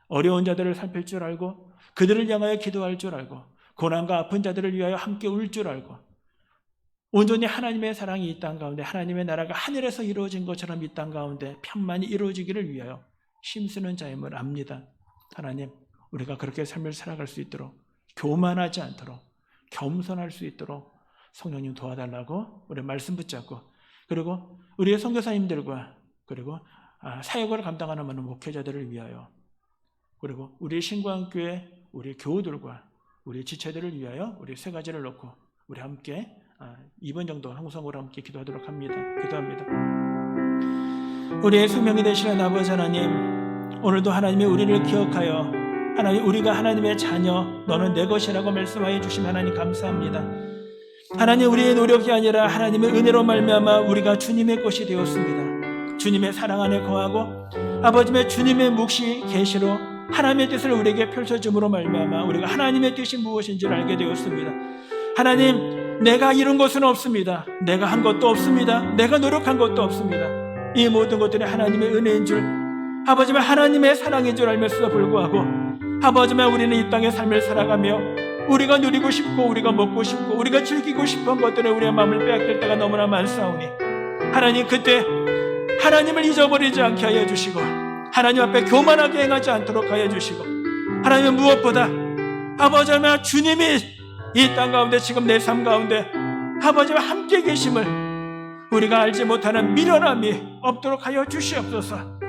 어려운 자들을 살필 줄 알고 그들을 향하여 기도할 줄 알고 고난과 아픈 자들을 위하여 함께 울 줄 알고 온전히 하나님의 사랑이 이 땅 가운데, 하나님의 나라가 하늘에서 이루어진 것처럼 이 땅 가운데 편만이 이루어지기를 위하여 힘쓰는 자임을 압니다. 하나님, 우리가 그렇게 삶을 살아갈 수 있도록, 교만하지 않도록, 겸손할 수 있도록 성령님 도와달라고 우리 말씀 붙잡고, 그리고 우리의 선교사님들과 그리고 사역을 감당하는 많은 목회자들을 위하여, 그리고 우리 신구한교회 우리 교우들과 우리 지체들을 위하여 우리 세 가지를 놓고 우리 함께 2분 정도 항성으로 함께 기도하도록 합니다. 기도합니다. 우리의 소명이 되시는 아버지 하나님, 오늘도 하나님이 우리를 기억하여 하나님, 우리가 하나님의 자녀, 너는 내 것이라고 말씀하여 주신 하나님 감사합니다. 하나님, 우리의 노력이 아니라 하나님의 은혜로 말미암아 우리가 주님의 것이 되었습니다. 주님의 사랑 안에 거하고 아버지의 주님의 묵시 계시로 하나님의 뜻을 우리에게 펼쳐줌으로 말미암아 우리가 하나님의 뜻이 무엇인지를 알게 되었습니다. 하나님, 내가 이룬 것은 없습니다. 내가 한 것도 없습니다. 내가 노력한 것도 없습니다. 이 모든 것들이 하나님의 은혜인 줄, 아버지의 하나님의 사랑인 줄 알면서도 불구하고 아버지의 우리는 이 땅의 삶을 살아가며 우리가 누리고 싶고 우리가 먹고 싶고 우리가 즐기고 싶은 것들에 우리의 마음을 빼앗길 때가 너무나 많사오니, 하나님, 그때 하나님을 잊어버리지 않게 하여 주시고 하나님 앞에 교만하게 행하지 않도록 하여 주시고, 하나님은 무엇보다 아버지와 주님이 이 땅 가운데 지금 내 삶 가운데 아버지와 함께 계심을 우리가 알지 못하는 미련함이 없도록 하여 주시옵소서.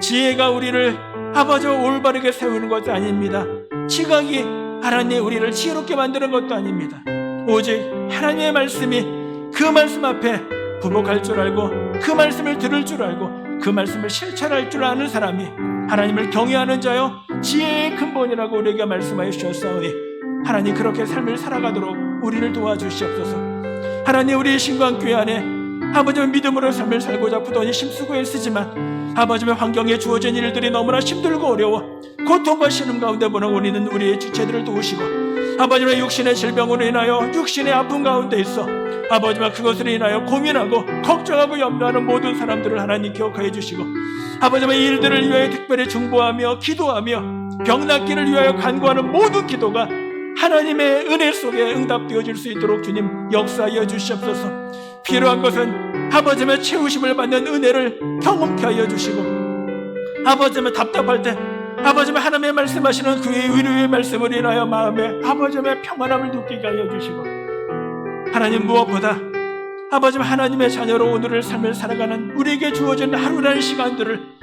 지혜가 우리를 아버지와 올바르게 세우는 것도 아닙니다. 지각이 하나님 우리를 지혜롭게 만드는 것도 아닙니다. 오직 하나님의 말씀이 그 말씀 앞에 부복할 줄 알고 그 말씀을 들을 줄 알고 그 말씀을 실천할 줄 아는 사람이 하나님을 경외하는 자요 지혜의 근본이라고 우리에게 말씀하여 주셨사오니, 하나님 그렇게 삶을 살아가도록 우리를 도와주시옵소서. 하나님, 우리 신광교회 안에 아버지의 믿음으로 삶을 살고자 부단히 힘쓰고 애쓰지만 아버지의 환경에 주어진 일들이 너무나 힘들고 어려워 고통과 신음 가운데 보내고 있는 우리의 지체들을 도우시고, 아버지의 육신의 질병으로 인하여 육신의 아픔 가운데 있어 아버지와 그것으로 인하여 고민하고 걱정하고 염려하는 모든 사람들을 하나님 기억하여 주시고, 아버지와 이 일들을 위하여 특별히 중보하며 기도하며 병 낫기를 위하여 간구하는 모든 기도가 하나님의 은혜 속에 응답되어질 수 있도록 주님 역사하여 주시옵소서. 필요한 것은 아버지의 채우심을 받는 은혜를 경험케 하여 주시고, 아버지의 답답할 때 아버지의 하나님의 말씀하시는 그의 위로의 말씀을 인하여 마음에 아버지의 평안함을 느끼게 하여 주시고, 하나님 무엇보다 아버지의 하나님의 자녀로 오늘을 삶을 살아가는 우리에게 주어진 하루라는 시간들을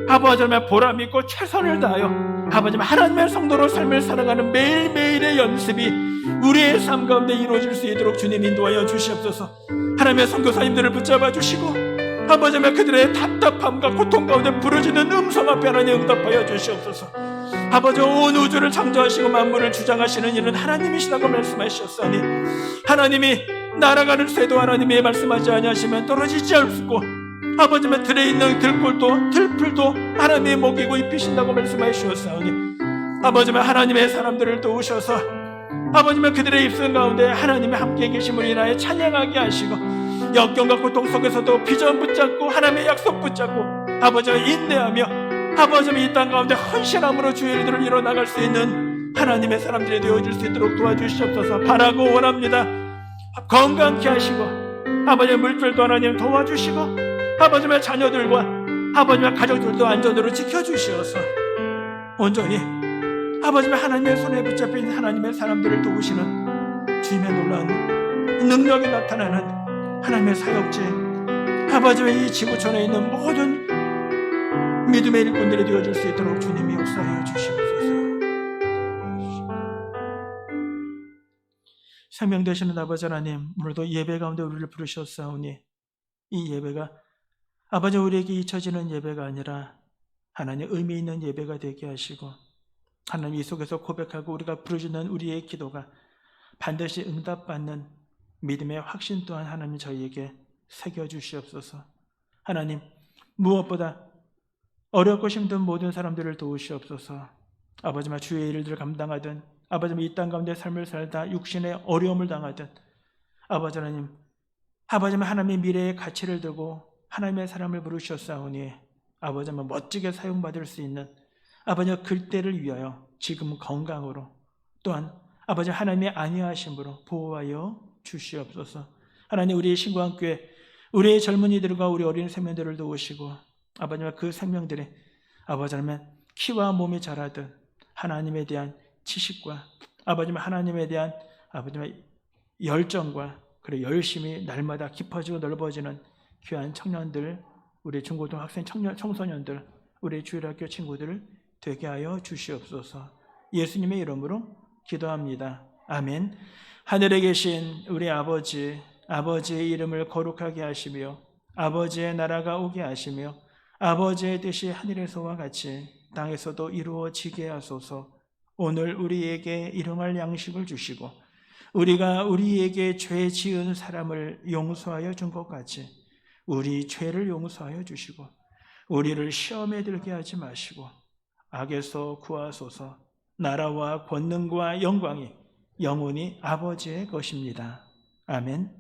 아버지의 보람 있고 최선을 다하여 아버지의 하나님의 성도로 삶을 살아가는 매일매일의 연습이 우리의 삶 가운데 이루어질 수 있도록 주님 인도하여 주시옵소서. 하나님의 선교사님들을 붙잡아 주시고 아버지의 그들의 답답함과 고통 가운데 부르짖는 음성 앞에 하나님 응답하여 주시옵소서. 아버지, 온 우주를 창조하시고 만물을 주장하시는 이는 하나님이시다고 말씀하셨사니, 하나님이 날아가는 새도 하나님이 말씀하지 아니하시면 떨어지지 않고 아버지의 들에 있는 들꿀도 들풀도 하나님이 먹이고 입히신다고 말씀하셨사오니, 아버지의 하나님의 사람들을 도우셔서 아버지의 그들의 입술 가운데 하나님의 함께 계심을 인하여 찬양하게 하시고, 역경과 고통 속에서도 비전 붙잡고 하나님의 약속 붙잡고 아버지와 인내하며 아버지의 이 땅 가운데 헌신함으로 주의 일들을 이뤄나갈 수 있는 하나님의 사람들이 되어질 수 있도록 도와주시옵소서. 바라고 원합니다. 건강케 하시고 아버지의 물질도 하나님 도와주시고 아버지의 자녀들과 아버지의 가족들도 안전으로 지켜주시어서 온전히 아버지의 하나님의 손에 붙잡힌 하나님의 사람들을 도우시는 주님의 놀라운 능력이 나타나는 하나님의 사역지, 아버지의 이 지구촌에 있는 모든 믿음의 일꾼들이 되어질 수 있도록 주님이 역사하여 주시옵소서. 생명 되시는 아버지 하나님, 오늘도 예배 가운데 우리를 부르셨사오니 이 예배가 아버지 우리에게 잊혀지는 예배가 아니라 하나님 의미 있는 예배가 되게 하시고, 하나님 이 속에서 고백하고 우리가 부르짖는 우리의 기도가 반드시 응답받는 믿음의 확신 또한 하나님 저희에게 새겨주시옵소서. 하나님 무엇보다 어렵고 힘든 모든 사람들을 도우시옵소서. 아버지와 주의 일들을 감당하든 아버지와 이 땅 가운데 삶을 살다 육신의 어려움을 당하든 아버지 하나님, 아버지와 하나님의 미래의 가치를 두고 하나님의 사람을 부르셨사오니 아버지와 멋지게 사용받을 수 있는 아버지와 그때를 위하여 지금 건강으로 또한 아버지 하나님의 안위하심으로 보호하여 주시옵소서. 하나님, 우리의 신구한교회, 우리의 젊은이들과 우리 어린 생명들을 도우시고 아버지와 그 생명들의 아버지 하나님 키와 몸이 자라든 하나님에 대한 지식과 아버지 하나님에 대한 아버지 열정과 그리고 열심히 날마다 깊어지고 넓어지는 귀한 청년들, 우리 중고등학생 청소년들, 우리 주일학교 친구들을 되게 하여 주시옵소서. 예수님의 이름으로 기도합니다. 아멘. 하늘에 계신 우리 아버지, 아버지의 이름을 거룩하게 하시며 아버지의 나라가 오게 하시며 아버지의 뜻이 하늘에서와 같이 땅에서도 이루어지게 하소서. 오늘 우리에게 일용할 양식을 주시고 우리가 우리에게 죄 지은 사람을 용서하여 준 것 같이 우리 죄를 용서하여 주시고 우리를 시험에 들게 하지 마시고 악에서 구하소서. 나라와 권능과 영광이 영원히 아버지의 것입니다. 아멘.